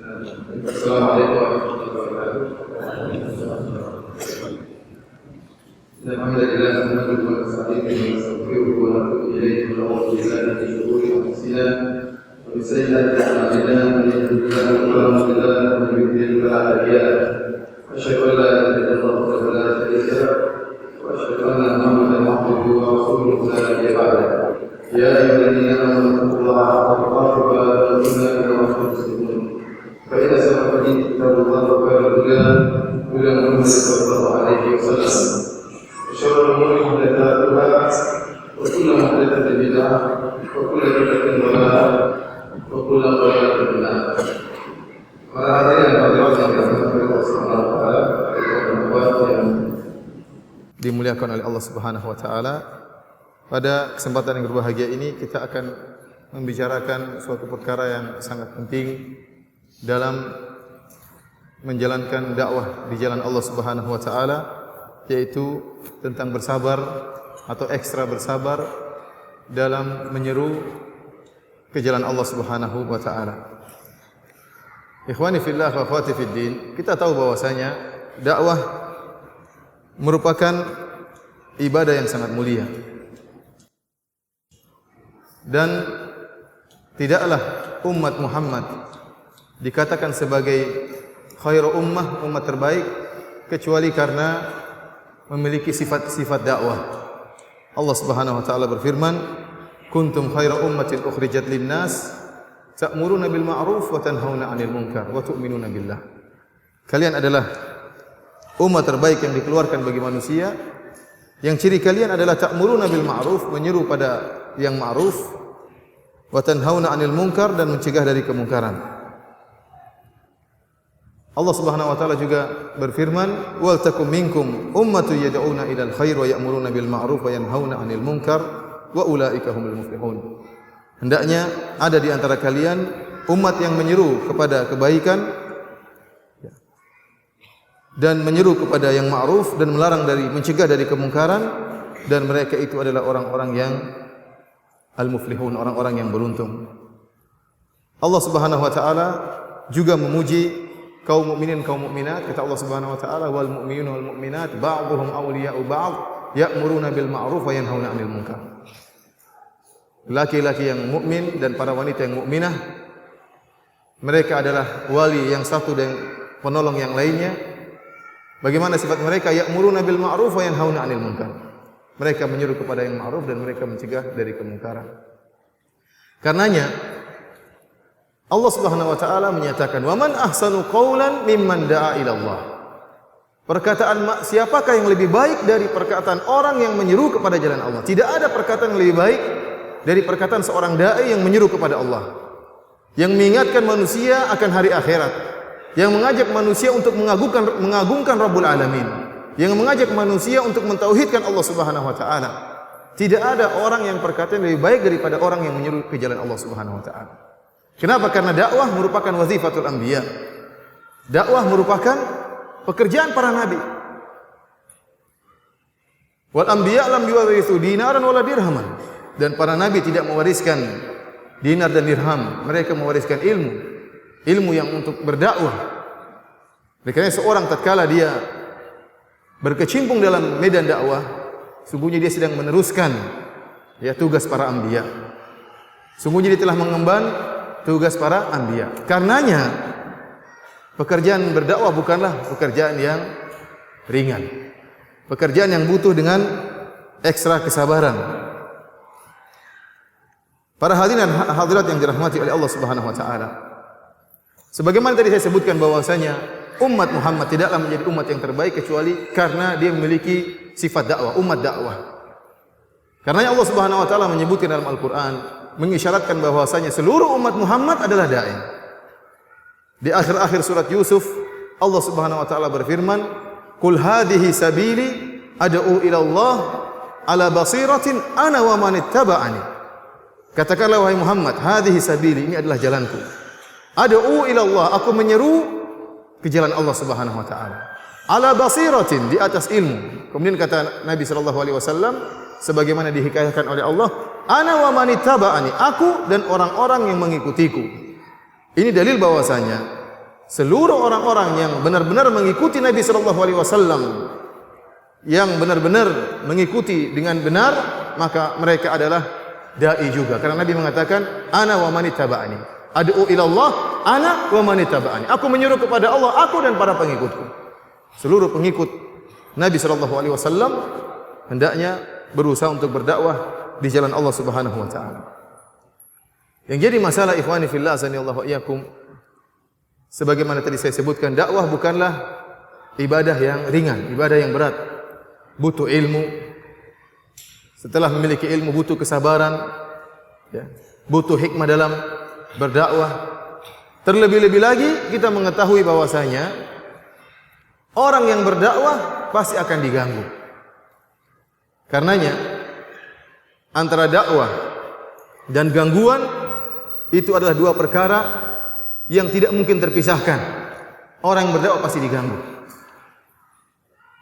Assalamualaikum warahmatullahi wabarakatuh. Alhamdulillah, nahmaduhu wa nasta'inuhu wa nastaghfiruhu wa natubu ilayhi wa na'udzu billahi min shururi anfusina wa min sayyi'ati a'malina. Man yahdihillahu fala mudilla lahu wa man yudlil fala hadiya lahu. Asyhadu an la ilaha illallah wahdahu la syarika lahu wa asyhadu anna Muhammadan abduhu wa rasuluhu la nabiyya ba'dahu. Ya ayyuhalladzina amanu taqullaha haqqa tuqatih wa la tamutunna illa wa antum muslimun. فإن أصدق الحديث كتاب الله وخير الهدى هدى محمد صلى الله عليه وسلم وشر الأمور محدثاتها وكل محدثة بدعة وكل بدعة ضلالة وكل ضلالة في النار. Para hadirin dan hadirat yang dirahmati Allah Subhanahu wa taala, yang dimuliakan oleh Allah Subhanahu wa taala, pada kesempatan yang berbahagia ini kita akan membicarakan suatu perkara yang sangat penting dalam menjalankan dakwah di jalan Allah Subhanahu wa taala, yaitu tentang bersabar atau ekstra bersabar dalam menyeru ke jalan Allah Subhanahu wa taala. Ikhwani fillah wa akhwati fid din, kita tahu bahwasanya dakwah merupakan ibadah yang sangat mulia. Dan tidaklah umat Muhammad dikatakan sebagai khairu ummah, umat terbaik, kecuali karena memiliki sifat-sifat dakwah. Allah Subhanahu wa taala berfirman, "Kuntum khairu ummatin ukhrijat lin-nas, ta'muruna bil ma'ruf wa tanhauna 'anil munkar wa tu'minuna billah." Kalian adalah umat terbaik yang dikeluarkan bagi manusia, yang ciri kalian adalah ta'muruna bil ma'ruf, menyeru pada yang ma'ruf, wa tanhauna 'anil munkar, dan mencegah dari kemungkaran. Allah Subhanahu wa taala juga berfirman, "Wal takum minkum ummatun yad'una ilal khair wa ya'muruna bil ma'ruf wa yanhauna 'anil munkar wa ulaika humul muflihun." Hendaknya ada di antara kalian umat yang menyeru kepada kebaikan dan menyeru kepada yang ma'ruf dan melarang dari mencegah dari kemungkaran, dan mereka itu adalah orang-orang yang al-muflihun, orang-orang yang beruntung. Allah Subhanahu wa taala juga memuji kaum mukminin, kaum mukminat. Kata Allah Subhanahu wa taala, "Wal mu'minuna wal mu'minat ba'dhuhum awliya'u ba'd, ya'muruna bil ma'ruf wa yanhauna 'anil munkar." Laki-laki yang mukmin dan para wanita yang mukminah, mereka adalah wali yang satu dan penolong yang lainnya. Bagaimana sifat mereka? Ya'muruna bil ma'ruf wa yanhauna 'anil munkar. Mereka menyuruh kepada yang ma'ruf dan mereka mencegah dari kemungkaran. Karenanya Allah Subhanahu wa taala menyatakan, "Wa man ahsanu qawlan mimman da'a ila Allah." Perkataan siapakah yang lebih baik dari perkataan orang yang menyeru kepada jalan Allah? Tidak ada perkataan yang lebih baik dari perkataan seorang dai yang menyeru kepada Allah, yang mengingatkan manusia akan hari akhirat, yang mengajak manusia untuk mengagungkan Rabbul Alamin, yang mengajak manusia untuk mentauhidkan Allah Subhanahu wa taala. Tidak ada orang yang perkataan lebih baik daripada orang yang menyeru ke jalan Allah Subhanahu wa taala. Kenapa? Karena dakwah merupakan wazifatul anbiya. Dakwah merupakan pekerjaan para nabi. Wal anbiya lam yuwarithu dinaran wala dirhaman. Dan para nabi tidak mewariskan dinar dan dirham. Mereka mewariskan ilmu. Ilmu yang untuk berdakwah. Karena seorang tatkala dia berkecimpung dalam medan dakwah, sungguhnya dia sedang meneruskan tugas para anbiya. Sungguhnya dia telah mengemban tugas para anbiya. Karenanya pekerjaan berdakwah bukanlah pekerjaan yang ringan. Pekerjaan yang butuh dengan ekstra kesabaran. Para hadirin dan hadirat yang dirahmati oleh Allah Subhanahu wa taala. Sebagaimana tadi saya sebutkan bahwasanya umat Muhammad tidaklah menjadi umat yang terbaik kecuali karena dia memiliki sifat dakwah, umat dakwah. Karena Allah Subhanahu wa taala menyebutkan dalam Al-Qur'an, mengisyaratkan bahwasanya seluruh umat Muhammad adalah dai. Di akhir-akhir surat Yusuf, Allah Subhanahu wa taala berfirman, "Qul hadhihi sabili ad'u ila Allah ala basiratin ana wa man ittaba'ani." Katakanlah wahai Muhammad, hadhihi sabili, ini adalah jalanku. Ad'u ila Allah, aku menyeru ke jalan Allah Subhanahu wa taala. Ala basiratin, di atas ilmu. Kemudian kata Nabi sallallahu alaihi wasallam sebagaimana dihikayatkan oleh Allah, "Ana wa man ittaba'ani," aku dan orang-orang yang mengikutiku. Ini dalil bahwasanya seluruh orang-orang yang benar-benar mengikuti Nabi sallallahu alaihi wasallam, yang benar-benar mengikuti dengan benar, maka mereka adalah dai juga. Karena Nabi mengatakan, ana wa man ittaba'ani. Ad'u ila Allah, ana wa man ittaba'ani. Aku menyuruh kepada Allah, aku dan para pengikutku. Seluruh pengikut Nabi sallallahu alaihi wasallam hendaknya berusaha untuk berdakwah di jalan Allah Subhanahu wa taala. Yang jadi masalah ikhwani fillah azanillahu iyyakum, sebagaimana tadi saya sebutkan, dakwah bukanlah ibadah yang ringan, ibadah yang berat. Butuh ilmu. Setelah memiliki ilmu butuh kesabaran, ya. Butuh hikmah dalam berdakwah. Terlebih-lebih lagi kita mengetahui bahwasanya orang yang berdakwah pasti akan diganggu. Karenanya antara dakwah dan gangguan itu adalah dua perkara yang tidak mungkin terpisahkan. Orang yang berdakwah pasti diganggu.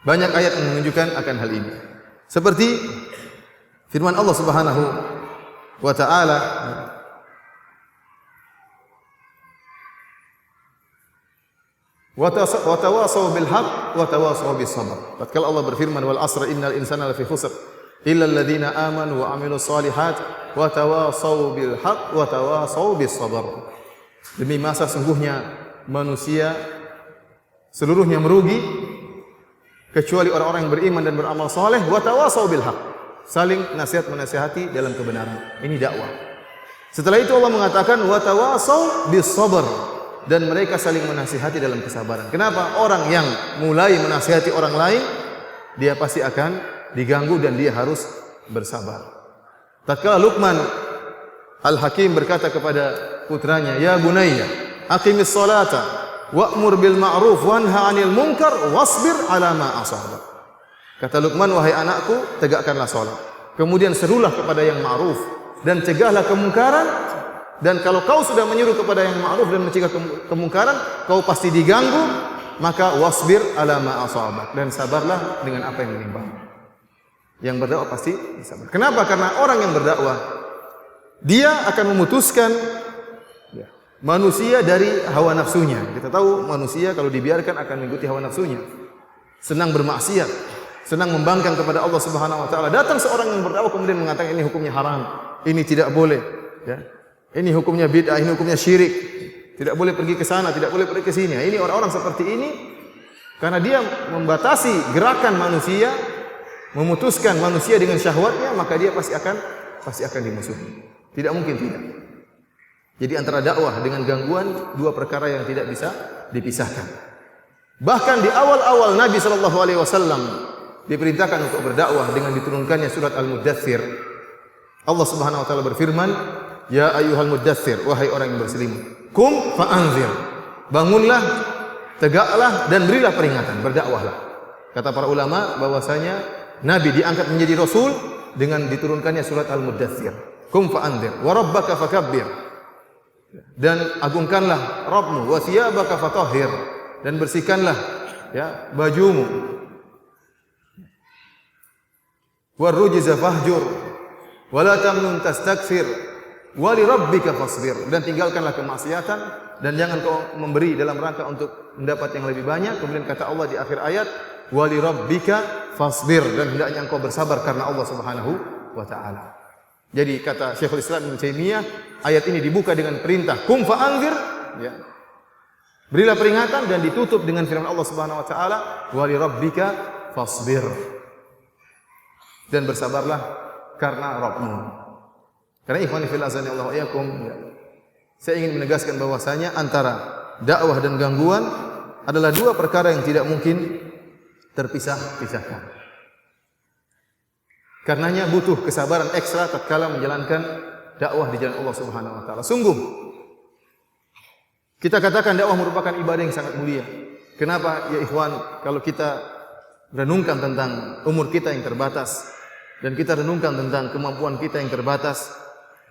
Banyak ayat yang menunjukkan akan hal ini. Seperti firman Allah Subhanahu wa taala, wa tawasaw bil haqq wa tawasaw bis sabr. Tatkala Allah berfirman, wal asr innal insana lafi khusr illa alladziina aamanu wa 'amilus shalihaat wa tawasaw bil haqq wa tawasaw bis sabr. Demi masa sungguhnya manusia seluruhnya merugi kecuali orang-orang yang beriman dan beramal saleh, wa tawasaw bil haqq. Saling nasihat menasihati dalam kebenaran. Ini dakwah. Setelah itu Allah mengatakan wa tawasaw bis sabr, dan mereka saling menasihati dalam kesabaran. Kenapa? Orang yang mulai menasihati orang lain, dia pasti akan diganggu dan dia harus bersabar. Tatkala Luqman Al-Hakim berkata kepada putranya, "Ya bunayya, aqimis salata wa'mur bil ma'ruf wanha 'anil munkar wasbir 'ala ma asabak." Kata Luqman, "Wahai anakku, tegakkanlah salat. Kemudian serulah kepada yang ma'ruf dan cegahlah kemungkaran. Dan kalau kau sudah menyuruh kepada yang ma'ruf dan mencegah kemungkaran, kau pasti diganggu, maka wasbir 'ala ma asabak, dan sabarlah dengan apa yang menimpa." Yang berdakwah pasti sabar. Kenapa? Karena orang yang berdakwah dia akan memutuskan manusia dari hawa nafsunya. Kita tahu manusia kalau dibiarkan akan mengikuti hawa nafsunya. Senang bermaksiat, senang membangkang kepada Allah Subhanahu wa taala. Datang seorang yang berdakwah kemudian mengatakan ini hukumnya haram, ini tidak boleh, ya. Ini hukumnya bid'ah, ini hukumnya syirik. Tidak boleh pergi ke sana, tidak boleh pergi ke sini. Ini orang-orang seperti ini karena dia membatasi gerakan manusia, memutuskan manusia dengan syahwatnya, maka dia pasti akan dimusuhi. Tidak mungkin tidak. Jadi antara dakwah dengan gangguan dua perkara yang tidak bisa dipisahkan. Bahkan di awal-awal Nabi sallallahu alaihi wasallam diperintahkan untuk berdakwah dengan diturunkannya surat Al-Muddatsir. Allah Subhanahu wa taala berfirman, "Ya ayyuhal muddatsir, wahai orang yang berselimut, kum fa'anzir." Bangunlah, tegaklah dan berilah peringatan, berdakwahlah. Kata para ulama bahwasanya Nabi diangkat menjadi rasul dengan diturunkannya surat Al-Muddatsir. Kum fa'anzir wa rabbaka fakabbir. Dan agungkanlah Rabbmu, wa thiyabaka fatahhir, dan bersihkanlah ya bajumu. War rujza fahjur wa la tamnun tastakthir wa li rabbika fasbir, dan tinggalkanlah kemaksiatan dan jangan kau memberi dalam rangka untuk mendapat yang lebih banyak. Kemudian kata Allah di akhir ayat, wa li rabbika fasbir, dan hendaknya engkau bersabar karena Allah Subhanahu wa taala. Jadi kata Syekhul Islam Ibnu Taimiyah, ayat ini dibuka dengan perintah kum fa'anzir, ya. Berilah peringatan, dan ditutup dengan firman Allah Subhanahu wa taala, wa li rabbika fasbir, dan bersabarlah karena Rabbmu. Karena ikhwani fillah azanillahu iyyakum, saya ingin menegaskan bahwasanya antara dakwah dan gangguan adalah dua perkara yang tidak mungkin terpisahkan. Karenanya butuh kesabaran ekstra tatkala menjalankan dakwah di jalan Allah Subhanahu wa taala. Sungguh kita katakan dakwah merupakan ibadah yang sangat mulia. Kenapa ya ikhwan? Kalau kita renungkan tentang umur kita yang terbatas, dan kita renungkan tentang kemampuan kita yang terbatas,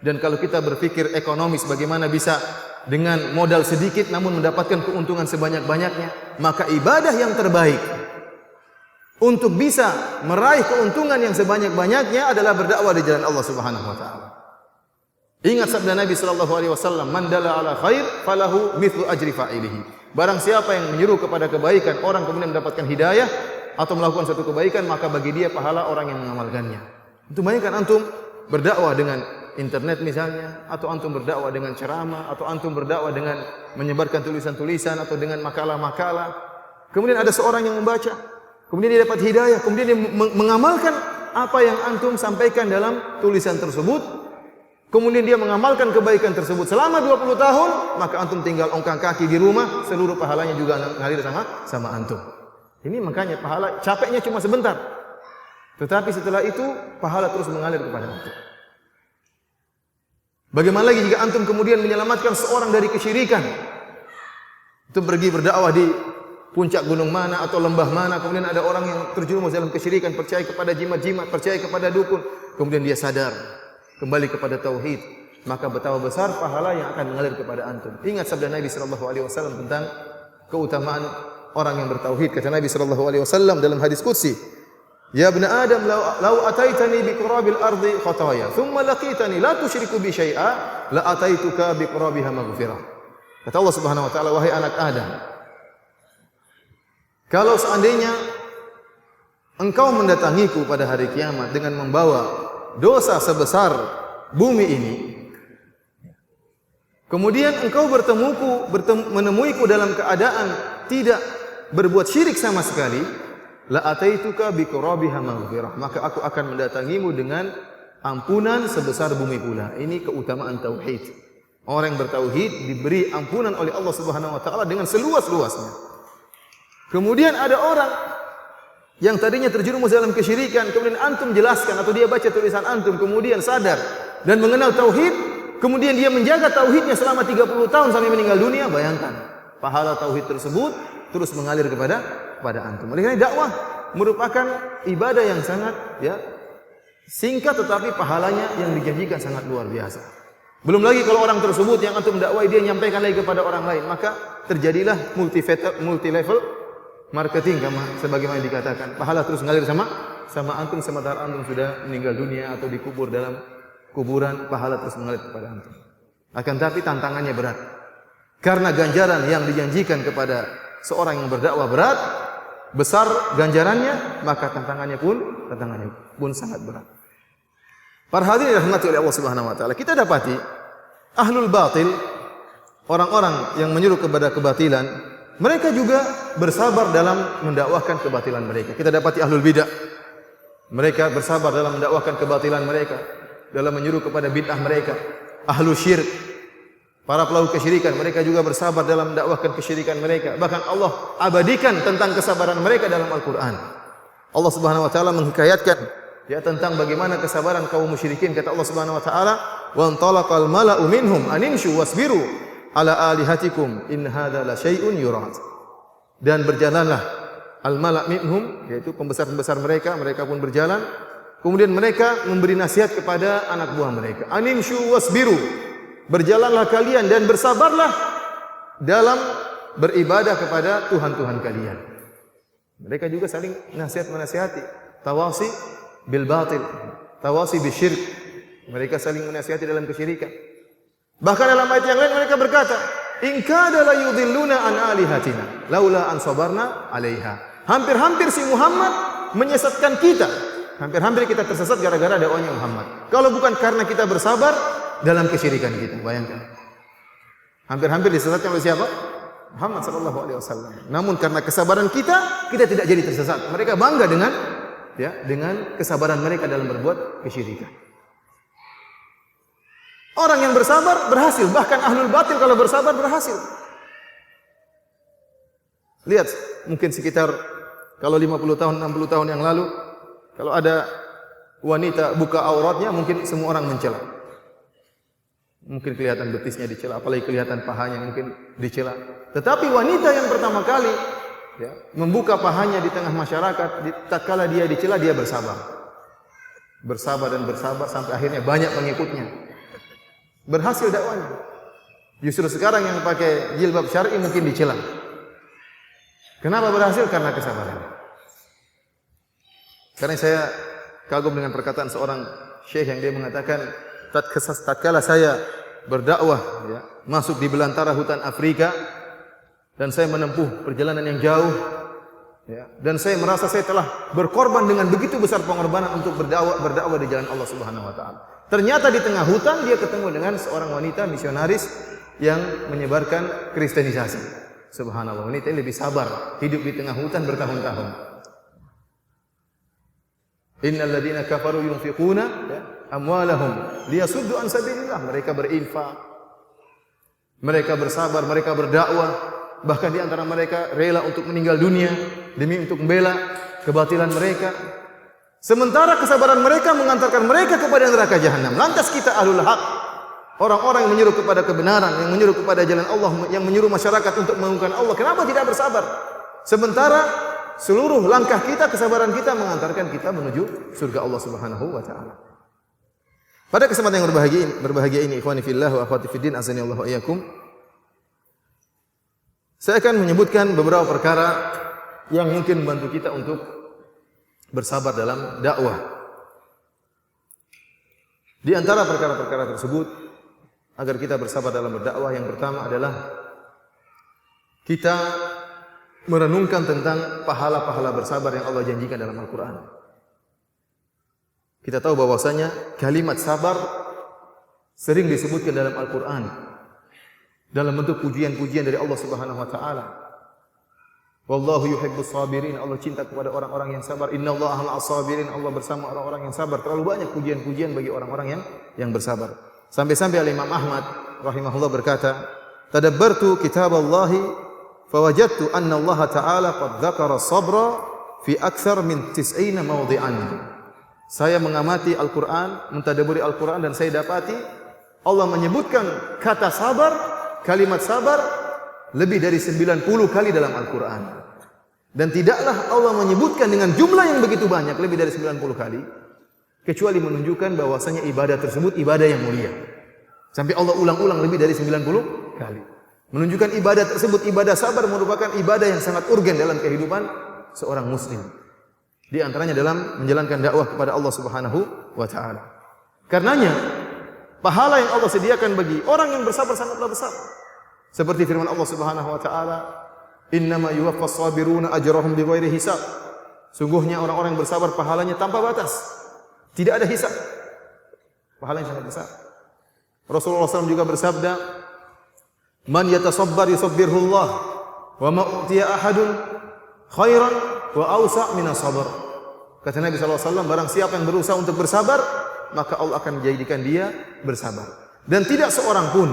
dan kalau kita berpikir ekonomis bagaimana bisa dengan modal sedikit namun mendapatkan keuntungan sebanyak-banyaknya, maka ibadah yang terbaik untuk bisa meraih keuntungan yang sebanyak-banyaknya adalah berdakwah di jalan Allah Subhanahu wa taala. Ingat sabda Nabi sallallahu alaihi wasallam, "Man dalla ala khair falahu mithlu ajri fa'ilihi." Barang siapa yang menyuruh kepada kebaikan, orang kemudian mendapatkan hidayah atau melakukan suatu kebaikan, maka bagi dia pahala orang yang mengamalkannya. Itu bayangkan antum berdakwah dengan internet misalnya, atau antum berdakwah dengan ceramah, atau antum berdakwah dengan menyebarkan tulisan-tulisan atau dengan makalah-makalah. Kemudian ada seorang yang membaca, kemudian dia dapat hidayah, kemudian dia mengamalkan apa yang antum sampaikan dalam tulisan tersebut. Kemudian dia mengamalkan kebaikan tersebut selama 20 tahun, maka antum tinggal ongkang kaki di rumah, seluruh pahalanya juga ngalir sama antum. Ini makanya pahala capeknya cuma sebentar. Tetapi setelah itu pahala terus mengalir kepada antum. Bagaimana lagi jika antum kemudian menyelamatkan seorang dari kesyirikan? Antum pergi berdakwah di puncak gunung mana atau lembah mana, kemudian ada orang yang terjerumus dalam kesyirikan, percaya kepada jimat-jimat, percaya kepada dukun, kemudian dia sadar, kembali kepada tauhid, maka betapa besar pahala yang akan mengalir kepada antum. Ingat sabda Nabi sallallahu alaihi wasallam tentang keutamaan orang yang bertauhid. Kata Nabi sallallahu alaihi wasallam dalam hadis qudsi, "Ya ibn Adam, law ataitani bi qurabil ardi khataya, thumma laqitani la tusyriku bi syai'a, la ataituka bi qurabiha maghfirah." Kata Allah Subhanahu wa taala, "Wahai anak Adam, kalau seandainya engkau mendatangiku pada hari kiamat dengan membawa dosa sebesar bumi ini, kemudian engkau menemuiku dalam keadaan tidak berbuat syirik sama sekali, la ataituka bi qurabiha maghfirah, maka aku akan mendatangimu dengan ampunan sebesar bumi pula." Ini keutamaan tauhid. Orang yang bertauhid diberi ampunan oleh Allah Subhanahu wa taala dengan seluas-luasnya. Kemudian ada orang yang tadinya terjerumus dalam kesyirikan, kemudian antum jelaskan atau dia baca tulisan antum, kemudian sadar dan mengenal tauhid, kemudian dia menjaga tauhidnya selama 30 tahun sampai meninggal dunia. Bayangkan, pahala tauhid tersebut terus mengalir kepada antum. Oleh karena dakwah merupakan ibadah yang sangat singkat, tetapi pahalanya yang dijanjikan sangat luar biasa. Belum lagi kalau orang tersebut yang antum dakwai dia menyampaikan lagi kepada orang lain, maka terjadilah multi level marketing sebagaimana dikatakan. Pahala terus ngalir sama antum sementara antum sudah meninggal dunia atau dikubur dalam kuburan, pahala terus mengalir kepada antum. Akan tapi tantangannya berat. Karena ganjaran yang dijanjikan kepada seorang yang berdakwah berat, besar ganjarannya, maka tantangannya pun sangat berat. Para hadirin dirahmati oleh Allah Subhanahu wa taala, kita dapati ahlul batil, orang-orang yang menyuruh kepada kebatilan, mereka juga bersabar dalam mendakwahkan kebatilan mereka. Kita dapati ahlul bidah, mereka bersabar dalam mendakwahkan kebatilan mereka, dalam menyuruh kepada bid'ah mereka. Ahlul syirik, para pelaku kesyirikan, mereka juga bersabar dalam mendakwahkan kesyirikan mereka. Bahkan Allah abadikan tentang kesabaran mereka dalam Al-Quran. Allah Subhanahu wa taala menghikayatkan tentang bagaimana kesabaran kaum musyrikin. Kata Allah Subhanahu wa taala, "Wa antalaqal mala'u minhum animshu wasbiru ala alihatikum in hadza la syai'un yurad." Dan berjalanlah al-mala' minhum, yaitu pembesar-pembesar mereka pun berjalan. Kemudian mereka memberi nasihat kepada anak buah mereka, "Animshu wasbiru." Berjalanlah kalian dan bersabarlah dalam beribadah kepada Tuhan-Tuhan kalian. Mereka juga saling menasihati. Tawasi bil batil, tawasi bisyirk. Mereka saling menasihati dalam kesyirikan. Bahkan dalam ayat yang lain mereka berkata, "In kada la yudhilluna an alihatina laula an sabarna 'alaiha." Hampir-hampir si Muhammad menyesatkan kita. Hampir-hampir kita tersesat gara-gara dakwahnya Muhammad. Kalau bukan karena kita bersabar dalam kesyirikan kita. Bayangkan. Hampir-hampir disesatkan oleh siapa? Muhammad sallallahu alaihi wasallam. Namun karena kesabaran kita tidak jadi tersesat. Mereka bangga dengan kesabaran mereka dalam berbuat kesyirikan. Orang yang bersabar berhasil, bahkan ahlul batil kalau bersabar berhasil. Lihat, mungkin sekitar kalau 50 tahun, 60 tahun yang lalu, kalau ada wanita buka auratnya, mungkin semua orang mencela. Mungkin kelihatan betisnya dicela, apalagi kelihatan pahanya mungkin dicela. Tetapi wanita yang pertama kali membuka pahanya di tengah masyarakat, tatkala dia dicela, dia bersabar. Bersabar dan bersabar sampai akhirnya banyak pengikutnya. Berhasil dakwanya. Justru sekarang yang pakai jilbab syar'i mungkin dicela. Kenapa berhasil? Karena kesabaran. Karena saya kagum dengan perkataan seorang syekh yang dia mengatakan, tatkala saya berdakwah masuk di belantara hutan Afrika, dan saya menempuh perjalanan yang jauh, ya, dan saya merasa saya telah berkorban dengan begitu besar pengorbanan untuk berdakwah di jalan Allah Subhanahu wa taala. Ternyata di tengah hutan dia ketemu dengan seorang wanita misionaris yang menyebarkan kristenisasi. Subhanallah, wanita ini lebih sabar, hidup di tengah hutan bertahun-tahun. Innal ladzina kafaru yunfiquna amwalahum liyasuddu an sabilillah. Mereka berinfak, mereka bersabar, mereka berdakwah, bahkan di antara mereka rela untuk meninggal dunia demi untuk membela kebatilan mereka. Sementara kesabaran mereka mengantarkan mereka kepada neraka jahanam. Lantas kita ahlul haq, orang-orang yang menyeru kepada kebenaran, yang menyeru kepada jalan Allah, yang menyeru masyarakat untuk mengagungkan Allah, kenapa tidak bersabar? Sementara seluruh langkah kita, kesabaran kita mengantarkan kita menuju surga Allah Subhanahu wa taala. Pada kesempatan yang berbahagia ini, ikhwani fillah wa akhwati fiddin, azani Allah wa iyyakum, saya akan menyebutkan beberapa perkara yang mungkin membantu kita untuk bersabar dalam dakwah. Di antara perkara-perkara tersebut agar kita bersabar dalam berdakwah, yang pertama adalah kita merenungkan tentang pahala-pahala bersabar yang Allah janjikan dalam Al-Quran. Kita tahu bahwasanya kalimat sabar sering disebutkan dalam Al-Quran dalam bentuk pujian-pujian dari Allah Subhanahu wa taala. Wallahu yuhibbus sabirin, Allah cinta kepada orang-orang yang sabar. Innallaha ma'as sabirin, Allah bersama orang-orang yang sabar. Terlalu banyak pujian-pujian bagi orang-orang yang bersabar. Sampai-sampai Imam Ahmad rahimahullah berkata, "Tadabbartu kitaballahi fawajadtu anna Allah Ta'ala qad dzakara sabra fi aktsar min 90 mawdhi'an." Saya mengamati Al-Qur'an, mentadabburi Al-Qur'an, dan saya dapati Allah menyebutkan kata sabar, kalimat sabar lebih dari 90 kali dalam Al-Quran. Dan tidaklah Allah menyebutkan dengan jumlah yang begitu banyak, lebih dari 90 kali, kecuali menunjukkan bahwasanya ibadah tersebut ibadah yang mulia. Sampai Allah ulang-ulang lebih dari 90 kali. Menunjukkan ibadah tersebut, ibadah sabar, merupakan ibadah yang sangat urgen dalam kehidupan seorang muslim. Di antaranya dalam menjalankan dakwah kepada Allah Subhanahu wa taala. Karenanya, pahala yang Allah sediakan bagi orang yang bersabar sangatlah besar. Seperti firman Allah Subhanahu wa taala, "Innama yuwaffas sabiruna ajrahum bighairi hisab." Sungguhnya orang-orang yang bersabar pahalanya tanpa batas. Tidak ada hisab. Pahalanya sangat besar. Rasulullah SAW juga bersabda, "Man yatasabbar yusabbirhullah, wa ma utiya ahadun khairan wa awsa' minas sabr." Kata Nabi SAW, barang siapa yang berusaha untuk bersabar, maka Allah akan menjadikan dia bersabar. Dan tidak seorang pun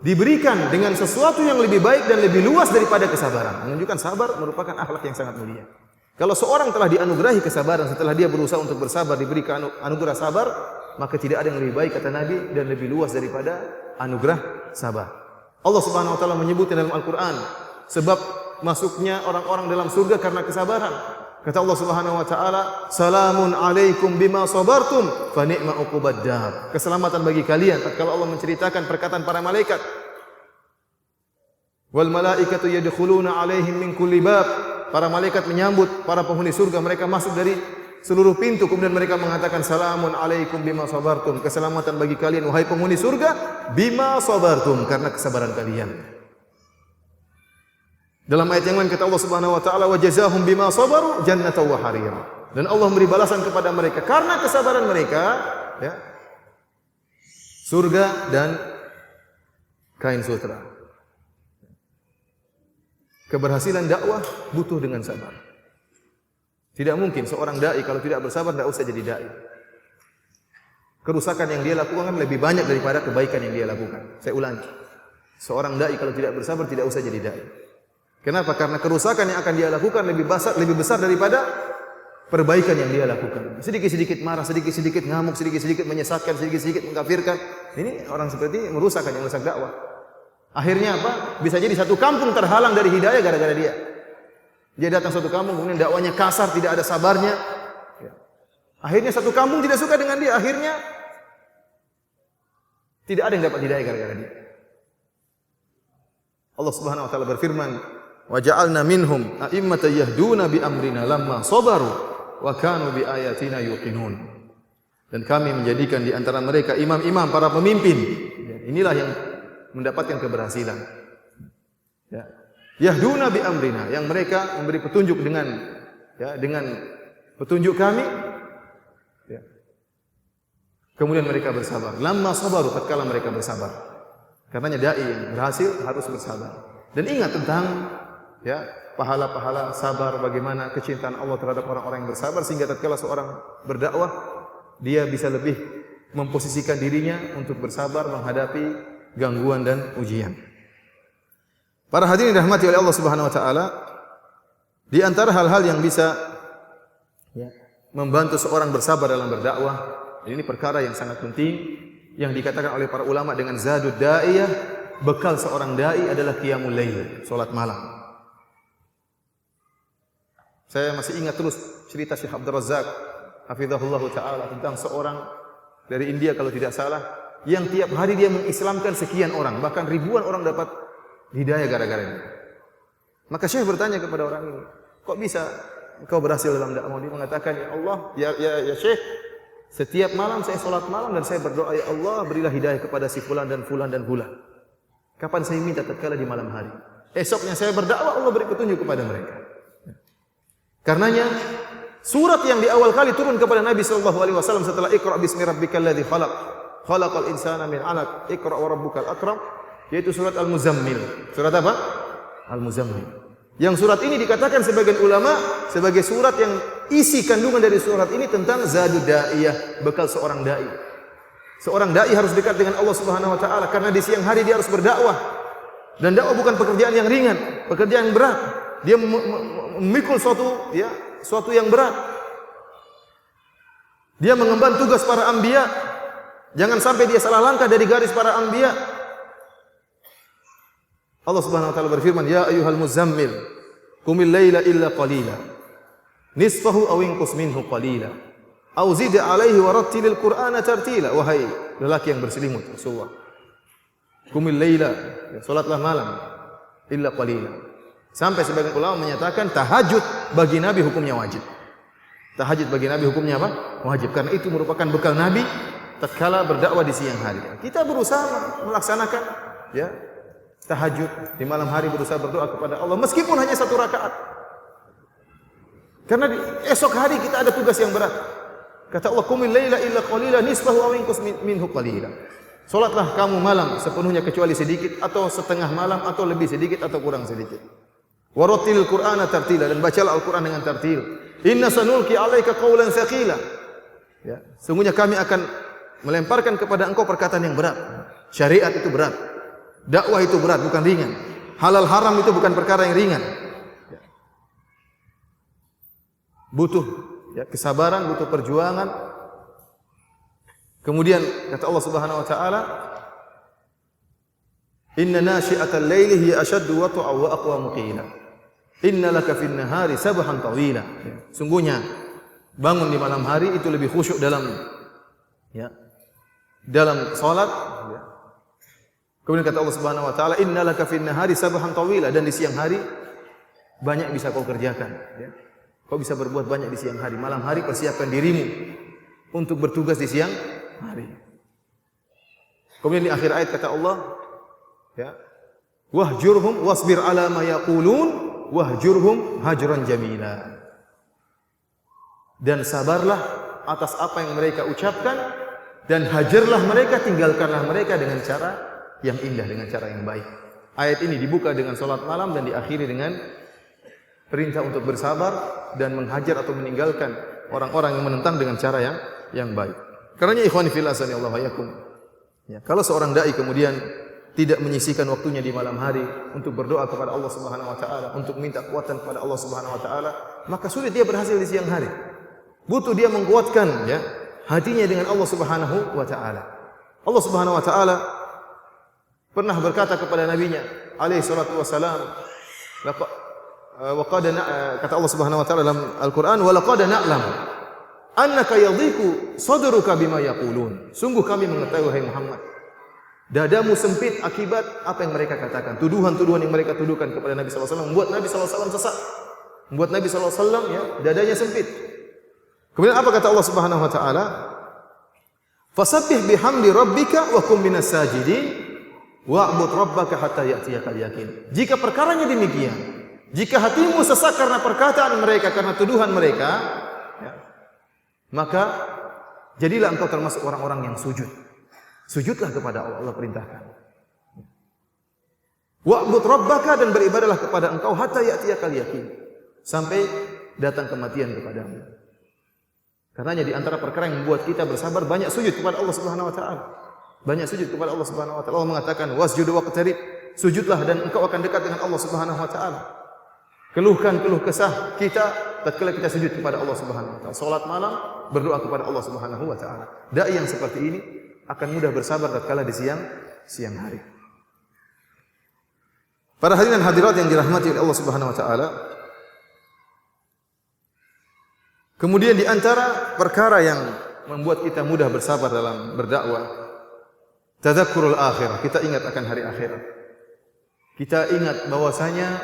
diberikan dengan sesuatu yang lebih baik dan lebih luas daripada kesabaran. Menunjukkan sabar merupakan akhlak yang sangat mulia. Kalau seorang telah dianugerahi kesabaran setelah dia berusaha untuk bersabar, diberikan anugerah sabar, maka tidak ada yang lebih baik, kata Nabi, dan lebih luas daripada anugerah sabar. Allah Subhanahu wa taala menyebutnya dalam Al-Qur'an, sebab masuknya orang-orang dalam surga karena kesabaran. Kata Allah Subhanahu wa taala, "Salamun alaikum bima sabartum fa ni'ma uqubad dar." Keselamatan bagi kalian tatkala Allah menceritakan perkataan para malaikat. Wal malaikatu yadkhuluna alaihim min kulli bab. Para malaikat menyambut para penghuni surga, mereka masuk dari seluruh pintu, kemudian mereka mengatakan, "Salamun alaikum bima sabartum." Keselamatan bagi kalian wahai penghuni surga bima sabartum, karena kesabaran kalian. Dalam ayat yang lain kata Allah Subhanahu wa taala, "Wa jazaahum bima sabaru jannatan wa harira." Dan Allah memberi balasan kepada mereka karena kesabaran mereka, ya, surga dan kain sutra. Keberhasilan dakwah butuh dengan sabar. Tidak mungkin seorang dai kalau tidak bersabar tidak usah jadi dai. Kerusakan yang dia lakukan lebih banyak daripada kebaikan yang dia lakukan. Saya ulangi. Seorang dai kalau tidak bersabar tidak usah jadi dai. Kenapa? Karena kerusakan yang akan dia lakukan lebih besar daripada perbaikan yang dia lakukan. Sedikit-sedikit marah, sedikit-sedikit ngamuk, sedikit-sedikit menyesatkan, sedikit-sedikit mengkafirkan. Ini orang seperti merusakkan, yang merusak dakwah. Akhirnya apa? Bisa jadi satu kampung terhalang dari hidayah gara-gara dia. Dia datang suatu kampung, kemudian dakwanya kasar, tidak ada sabarnya. Akhirnya satu kampung tidak suka dengan dia. Akhirnya tidak ada yang dapat hidayah gara-gara dia. Allah Subhanahu wa taala berfirman, "Wa ja'alna minhum a'immatan yahduna bi amrina lamma sabaru wa kanu bi ayatina yuqinun." Dan kami menjadikan di antara mereka imam-imam, para pemimpin. Inilah yang mendapatkan keberhasilan. Ya. Yahduna bi amrina, yang mereka memberi petunjuk dengan petunjuk kami. Ya. Kemudian mereka bersabar. Lamma sabaru, tatkala mereka bersabar. Karenanya dai yang berhasil harus bersabar. Dan ingat tentang pahala-pahala sabar, bagaimana kecintaan Allah terhadap orang-orang yang bersabar, sehingga tatkala seorang berdakwah dia bisa lebih memposisikan dirinya untuk bersabar menghadapi gangguan dan ujian. Para hadirin dirahmati oleh Allah Subhanahu wa taala, di antara hal-hal yang bisa membantu seorang bersabar dalam berdakwah, ini perkara yang sangat penting yang dikatakan oleh para ulama dengan zadud da'iyah, bekal seorang dai adalah qiyamul lail, salat malam. Saya masih ingat terus cerita Syekh Abdul Razak hafizahullah taala tentang seorang dari India kalau tidak salah, yang tiap hari dia mengislamkan sekian orang, bahkan ribuan orang dapat hidayah gara-gara ini. Maka Syekh bertanya kepada orang ini, kok bisa engkau berhasil dalam dakwah? Dia mengatakan, ya Allah, ya Syekh, setiap malam saya salat malam dan saya berdoa, ya Allah, berilah hidayah kepada si fulan dan fulan dan fulan. Kapan saya minta? Tatkala di malam hari. Esoknya saya berdakwah, Allah beri petunjuk kepada mereka. Karenanya surat yang di awal kali turun kepada Nabi sallallahu alaihi wasallam setelah Iqra bismi rabbikal ladzi khalaq, khalaqal insana min 'alaq, Iqra wa rabbukal akram, yaitu surat Al-Muzammil. Surat apa? Al-Muzammil. Yang surat ini dikatakan sebagian ulama sebagai surat yang isi kandungan dari surat ini tentang zadud da'iyah, bekal seorang dai. Seorang dai harus dekat dengan Allah Subhanahu wa taala karena di siang hari dia harus berdakwah. Dan dakwah bukan pekerjaan yang ringan, pekerjaan yang berat. Dia memikul suatu yang berat. Dia mengemban tugas para anbiya. Jangan sampai dia salah langkah dari garis para anbiya. Allah Subhanahu wa taala berfirman, "Ya ayyuhal muzammil, qumil laila illa qalila. Nisfahu aw inqus minhu qalila. Aw zid 'alaihi wa rattilil Qur'ana tartila." Wahai lelaki yang berselimut, Rasulullah. Qumil laila, salatlah malam illa qalila. Sampai sebagian ulama menyatakan tahajud bagi Nabi hukumnya wajib. Tahajud bagi Nabi hukumnya apa? Wajib. Karena itu merupakan bekal Nabi tatkala berdakwah di siang hari. Kita berusaha melaksanakan tahajud di malam hari, berusaha berdoa kepada Allah meskipun hanya 1 rakaat. Karena esok hari kita ada tugas yang berat. Kata Allah, "Qumil laila illa qalila nisfahu aw inqus minhu qalila." Salatlah kamu malam sepenuhnya kecuali sedikit, atau setengah malam, atau lebih sedikit, atau kurang sedikit. Warattilil Qur'ana tartila, dan bacalah Al-Qur'an dengan tartil. Inna sanulqi 'alaika qawlan tsaqila. Ya, sungguhnya kami akan melemparkan kepada engkau perkataan yang berat. Syariat itu berat. Dakwah itu berat, bukan ringan. Halal haram itu bukan perkara yang ringan. Ya. Butuh kesabaran, butuh perjuangan. Kemudian kata Allah Subhanahu wa taala, "Inna nasyi'atal laili hiya ashaddu wat'a wa aqwamu qila. Inna laka fin nahari sabhan tawila." Sungguhnya bangun di malam hari itu lebih khusyuk dalam salat. Kemudian kata Allah Subhanahu wa taala, "Inna laka fin nahari sabhan tawila." Dan di siang hari banyak bisa kau kerjakan. Kau bisa berbuat banyak di siang hari. Malam hari persiapkan dirimu untuk bertugas di siang hari. Kemudian di akhir ayat kata Allah, "Wahjurhum wasbir ala ma yaqulun wahjurhum hajran jamila." Dan sabarlah atas apa yang mereka ucapkan, dan hajarlah mereka, tinggalkanlah mereka dengan cara yang indah, dengan cara yang baik. Ayat ini dibuka dengan salat malam dan diakhiri dengan perintah untuk bersabar dan menghajar atau meninggalkan orang-orang yang menentang dengan cara yang baik. Karenanya ikhwani fillah sanallahu alaikum. Kalau seorang dai kemudian tidak menyisihkan waktunya di malam hari untuk berdoa kepada Allah Subhanahu wa taala, untuk minta kekuatan kepada Allah Subhanahu wa taala, maka sulit dia berhasil di siang hari. Butuh dia menguatkan hatinya dengan Allah Subhanahu wa taala. Allah Subhanahu wa taala pernah berkata kepada nabinya alaihi salatu wasalam, kata Allah Subhanahu wa taala dalam Al-Qur'an, "Wa laqad na'lam annaka yadhiku sadruka bima yaqulun." Sungguh kami mengetahui wahai Muhammad, dadamu sempit akibat apa yang mereka katakan. Tuduhan-tuduhan yang mereka tuduhkan kepada Nabi sallallahu alaihi wasallam membuat Nabi sallallahu alaihi wasallam sesat. Membuat Nabi sallallahu alaihi wasallam dadanya sempit. Kemudian apa kata Allah Subhanahu wa taala? "Fasabbih bihamdi rabbika wa kum minas sajidin." Wa'bud rabbaka hatta ya'tiyakal yaqin. Jika perkaranya demikian, jika hatimu sesak karena perkataan mereka, karena tuduhan mereka, ya, maka jadilah engkau termasuk orang-orang yang sujud. Sujudlah kepada Allah, Allah perintahkan. Wa'bud rabbaka, dan beribadahlah kepada engkau hatta ya'tiyakal yaqin, sampai datang kematian kepadamu. Karenanya di antara perkara yang membuat kita bersabar, banyak sujud kepada Allah Subhanahu wa taala. Banyak sujud kepada Allah Subhanahu wa taala. Allah mengatakan wasjudu waqtarib, sujudlah dan engkau akan dekat dengan Allah Subhanahu wa taala. Keluhkan keluh kesah kita tatkala kita sujud kepada Allah Subhanahu wa taala. Salat malam berdoa kepada Allah Subhanahu wa taala. Dai yang seperti ini akan mudah bersabar tatkala di siang hari. Para hadirin dan hadirat yang dirahmati oleh Allah Subhanahu wa taala, kemudian di antara perkara yang membuat kita mudah bersabar dalam berdakwah, tadzakurul akhirah, kita ingat akan hari akhirat. Kita ingat bahwasanya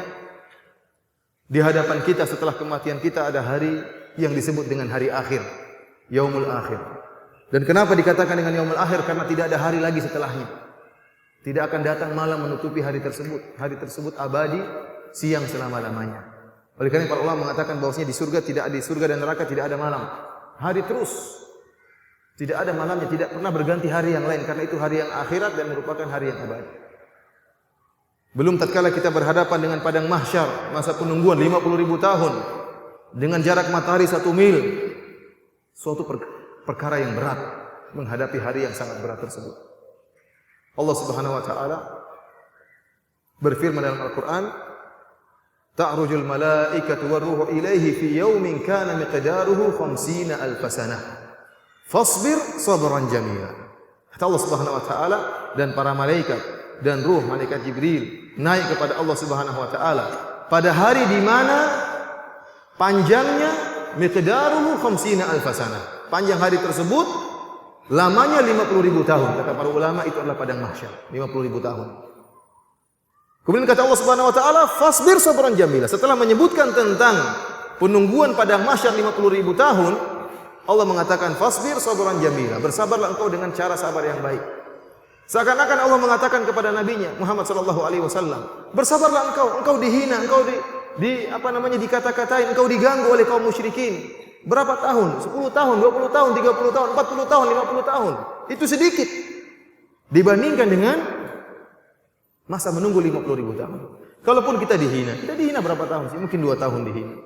di hadapan kita setelah kematian kita ada hari yang disebut dengan hari akhir, yaumul akhir. Dan kenapa dikatakan dengan yaumul akhir? Karena tidak ada hari lagi setelahnya. Tidak akan datang malam menutupi hari tersebut. Hari tersebut abadi, siang selama-lamanya. Oleh karena para ulama mengatakan bahwasanya di surga dan neraka tidak ada malam. Hari terus. Tidak ada malamnya, tidak pernah berganti hari yang lain, karena itu hari yang akhirat dan merupakan hari yang abadi. Belum tatkala kita berhadapan dengan padang mahsyar, masa penungguan 50.000 tahun dengan jarak matahari 1 mil. Suatu perkara yang berat menghadapi hari yang sangat berat tersebut. Allah Subhanahu wa taala berfirman dalam Al-Qur'an, ta'rujul malaikatu war-ruhu ilaihi fi yaumin kana miqdaruhu 50,000 sanah. Fasbir sabran jamila. Kata Allah Subhanahu wa taala, dan para malaikat dan ruh malaikat Jibril naik kepada Allah Subhanahu wa taala pada hari di mana panjangnya miqdaruhu 50,000 sanah. Panjang hari tersebut lamanya 50.000 tahun. Kata para ulama itu adalah padang mahsyar, 50.000 tahun. Kemudian kata Allah Subhanahu wa taala, fasbir sabran jamila. Setelah menyebutkan tentang penungguan padang mahsyar 50.000 tahun, Allah mengatakan fasbir sabran jamila, bersabarlah engkau dengan cara sabar yang baik. Seakan-akan Allah mengatakan kepada nabinya Muhammad sallallahu alaihi wasallam, bersabarlah engkau dihina, engkau dikata-katain, engkau diganggu oleh kaum musyrikin. Berapa tahun? 10 tahun, 20 tahun, 30 tahun, 40 tahun, 50 tahun. Itu sedikit dibandingkan dengan masa menunggu 50.000 tahun. Kalaupun kita dihina berapa tahun sih? Mungkin 2 tahun dihina.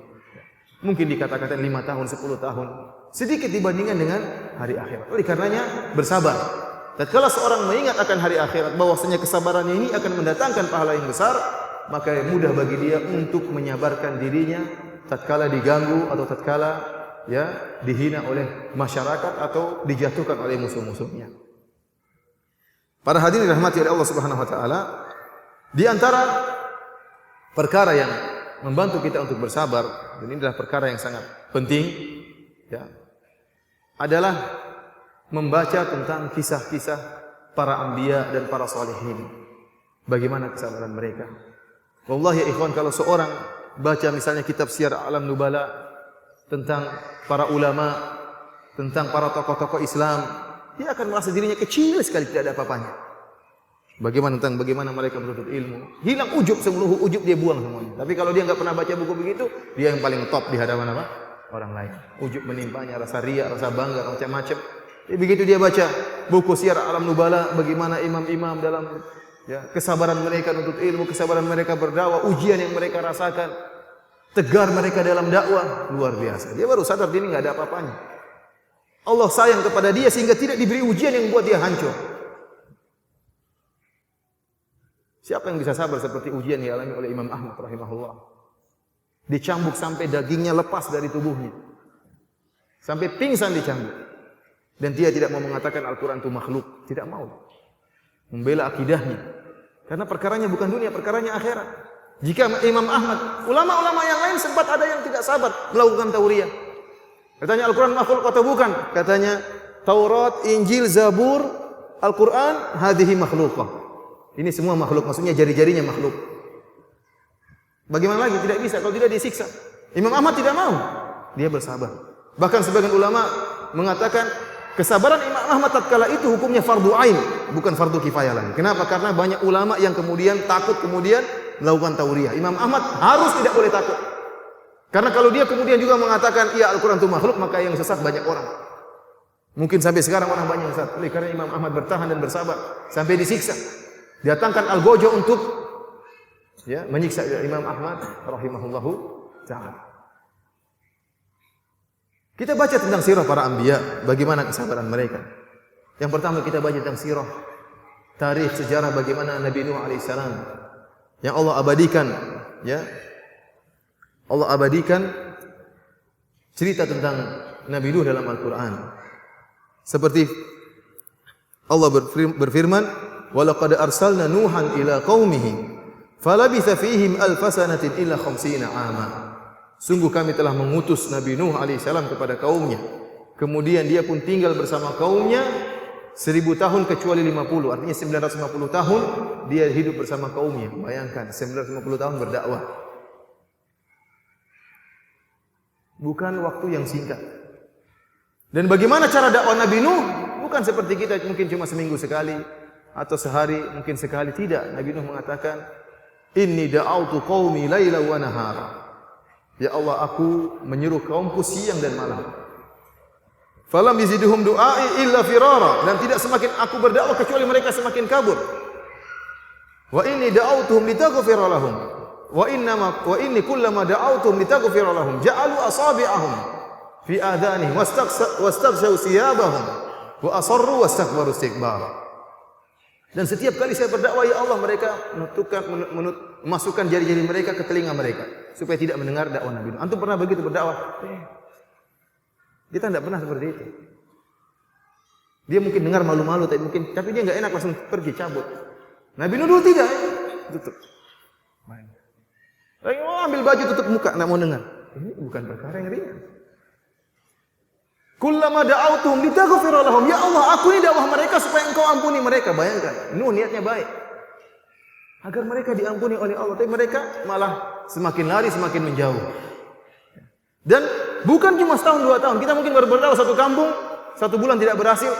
Mungkin dikata-katain 5 tahun, 10 tahun. Sedikit dibandingkan dengan hari akhirat. Oleh karenanya bersabar. Tatkala seorang mengingat akan hari akhirat, bahwasanya kesabarannya ini akan mendatangkan pahala yang besar, maka mudah bagi dia untuk menyabarkan dirinya tatkala diganggu atau tatkala dihina oleh masyarakat atau dijatuhkan oleh musuh-musuhnya. Para hadirin dirahmati oleh Allah Subhanahu wa taala, di antara perkara yang membantu kita untuk bersabar, dan ini adalah perkara yang sangat penting, adalah membaca tentang kisah-kisah para anbiya dan para salihin. Bagaimana kesabaran mereka. Wallahi ya ikhwan, kalau seorang baca misalnya kitab Syiar A'lam Nubala tentang para ulama, tentang para tokoh-tokoh Islam, dia akan merasa dirinya kecil sekali, tidak ada apa-apanya. Bagaimana mereka menuntut ilmu. Hilang ujub, seluruh ujub dia buang semuanya. Tapi kalau dia enggak pernah baca buku begitu, dia yang paling top di hadapan orang lain. Ujub menimpanya, rasa riya, rasa bangga, macam-macam. Begitu dia baca buku Syiar A'lam Nubala, bagaimana imam-imam dalam kesabaran mereka menuntut ilmu, kesabaran mereka berdakwah, ujian yang mereka rasakan, tegar mereka dalam dakwah, luar biasa. Dia baru sadar dia ini enggak ada apa-apanya. Allah sayang kepada dia sehingga tidak diberi ujian yang membuat dia hancur. Siapa yang bisa sabar seperti ujian yang dialami oleh Imam Ahmad rahimahullah? Dicambuk sampai dagingnya lepas dari tubuhnya. Sampai pingsan dicambuk. Dan dia tidak mau mengatakan Al-Quran itu makhluk. Tidak mau. Membela akidahnya. Karena perkaranya bukan dunia, perkaranya akhirat. Jika Imam Ahmad, ulama-ulama yang lain sempat ada yang tidak sabar melakukan tauriyah. Katanya Al-Quran makhluk atau bukan? Katanya Taurat, Injil, Zabur, Al-Quran, hadhihi makhlukah. Ini semua makhluk, maksudnya jari-jarinya makhluk. Bagaimana lagi? Tidak bisa, kalau tidak disiksa. Imam Ahmad tidak mau. Dia bersabar. Bahkan sebagian ulama mengatakan kesabaran Imam Ahmad tatkala itu hukumnya fardu ain, bukan fardu kifayah lagi. Kenapa? Karena banyak ulama yang kemudian takut kemudian melakukan tauriyah. Imam Ahmad harus tidak boleh takut. Karena kalau dia kemudian juga mengatakan iya Al-Quran itu makhluk, maka yang sesat banyak orang. Mungkin sampai sekarang orang banyak yang sesat. Oleh karena Imam Ahmad bertahan dan bersabar sampai disiksa. Datangkan Al-Gojo untuk menyiksa Imam Ahmad rahimahullahu ta'ala. Kita baca tentang sirah para anbiya, bagaimana kesabaran mereka. Yang pertama kita baca tentang sirah, tarikh sejarah bagaimana Nabi Nuh alaihissalam yang Allah abadikan, Allah abadikan cerita tentang Nabi Nuh dalam Al-Quran. Seperti Allah berfirman, "Walaqad arsalna Nuhan ila qaumihi, falabitha fihim alfasanatin illa 50 ama." Sungguh kami telah mengutus Nabi Nuh alaihissalam kepada kaumnya. Kemudian dia pun tinggal bersama kaumnya 1000 tahun kecuali 50. Artinya 950 tahun dia hidup bersama kaumnya. Bayangkan 950 tahun berdakwah. Bukan waktu yang singkat. Dan bagaimana cara dakwah Nabi Nuh? Bukan seperti kita mungkin cuma seminggu sekali atau sehari mungkin sekali. Tidak. Nabi Nuh mengatakan, "Inni da'autu qaumi laila wa nahara." Ya Allah, aku menyeru kaumku siang dan malam. Falam yazidhum du'ai illa firara, dan tidak semakin aku berdakwah kecuali mereka semakin kabur. Wa inni da'autuhum litaghfira lahum. Wa inni kullama da'autuhum litaghfira lahum ja'alu asabi'ahum fi adhanihim wastaghshaw siyabahum wa asarru wastakbaru istikbara. Dan setiap kali saya berdakwah, ya Allah, mereka memasukkan jari-jari mereka ke telinga mereka supaya tidak mendengar dakwah Nabi Nuh. Antum pernah begitu berdakwah? Kita tidak pernah seperti itu. Dia mungkin dengar malu-malu, tapi dia enggak enak langsung pergi cabut. Nabi Nuh dulu tidak, tutup. Ambil baju tutup muka, enggak mau dengar. Ini bukan perkara yang ringan. Kullama da'autuhum litaghfira lahum, ya Allah, aku ini dakwah mereka supaya Engkau ampuni mereka. Bayangkan, Nuh niatnya baik agar mereka diampuni oleh Allah, tapi mereka malah semakin lari semakin menjauh. Dan bukan cuma setahun 2 tahun, kita mungkin baru berdakwah satu kampung 1 bulan tidak berhasil.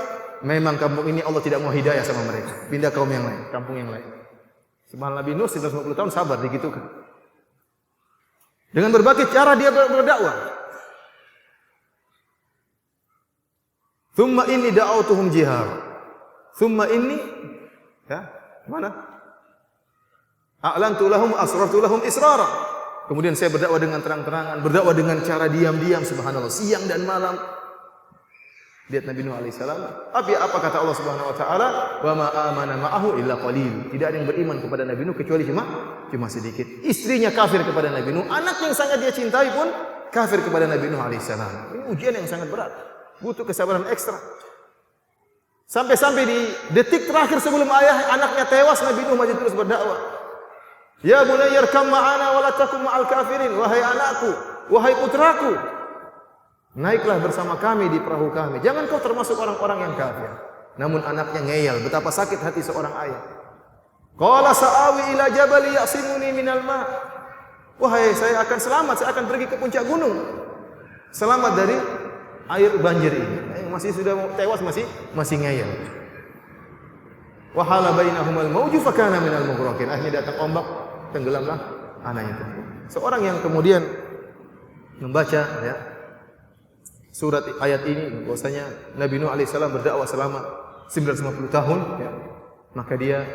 Memang kampung ini Allah tidak mau hidayah sama mereka, pindah kaum yang lain, kampung yang lain. Sebab Nabi Nuh 950 tahun sabar digitukan. Dengan berbagai cara dia berdakwah. Thumma inni da'autuhum jihar. Thumma inni, mana? A'lantu lahum asrartu lahum israra. Kemudian saya berdakwah dengan terang-terangan, berdakwah dengan cara diam-diam, subhanallah, siang dan malam. Lihat Nabi Nuh alaihissalam. Apa kata Allah Subhanahu wa taala? Wa ma amana ma'ahu illa qalil. Tidak ada yang beriman kepada Nabi Nuh kecuali cuma sedikit. Istrinya kafir kepada Nabi Nuh, anak yang sangat dia cintai pun kafir kepada Nabi Nuh alaihissalam. Ini ujian yang sangat berat. Butuh kesabaran ekstra. Sampai-sampai di detik terakhir sebelum anaknya tewas, Nabi Nuh masih terus berdakwah. Ya bunayya irkam ma'ana wa la takum ma'al kafirin. Wahai anakku, wahai putraku, naiklah bersama kami di perahu kami. Jangan kau termasuk orang-orang yang kafir. Namun anaknya ngeyel, betapa sakit hati seorang ayah. Qala sa'awi ila jabali ya'simuni minal ma'. Wahai, saya akan selamat, saya akan pergi ke puncak gunung. Selamat dari air banjir ini. Masih sudah tewas, masih ngeyel. Wa hala bainahumal mawju fa kana minal mughraqin. Akhirnya datang ombak, tenggelamlah anaknya itu. Seorang yang kemudian membaca surat ayat ini, bahwasanya Nabi Nuh alaihissalam berdakwah selama 950 tahun, maka dia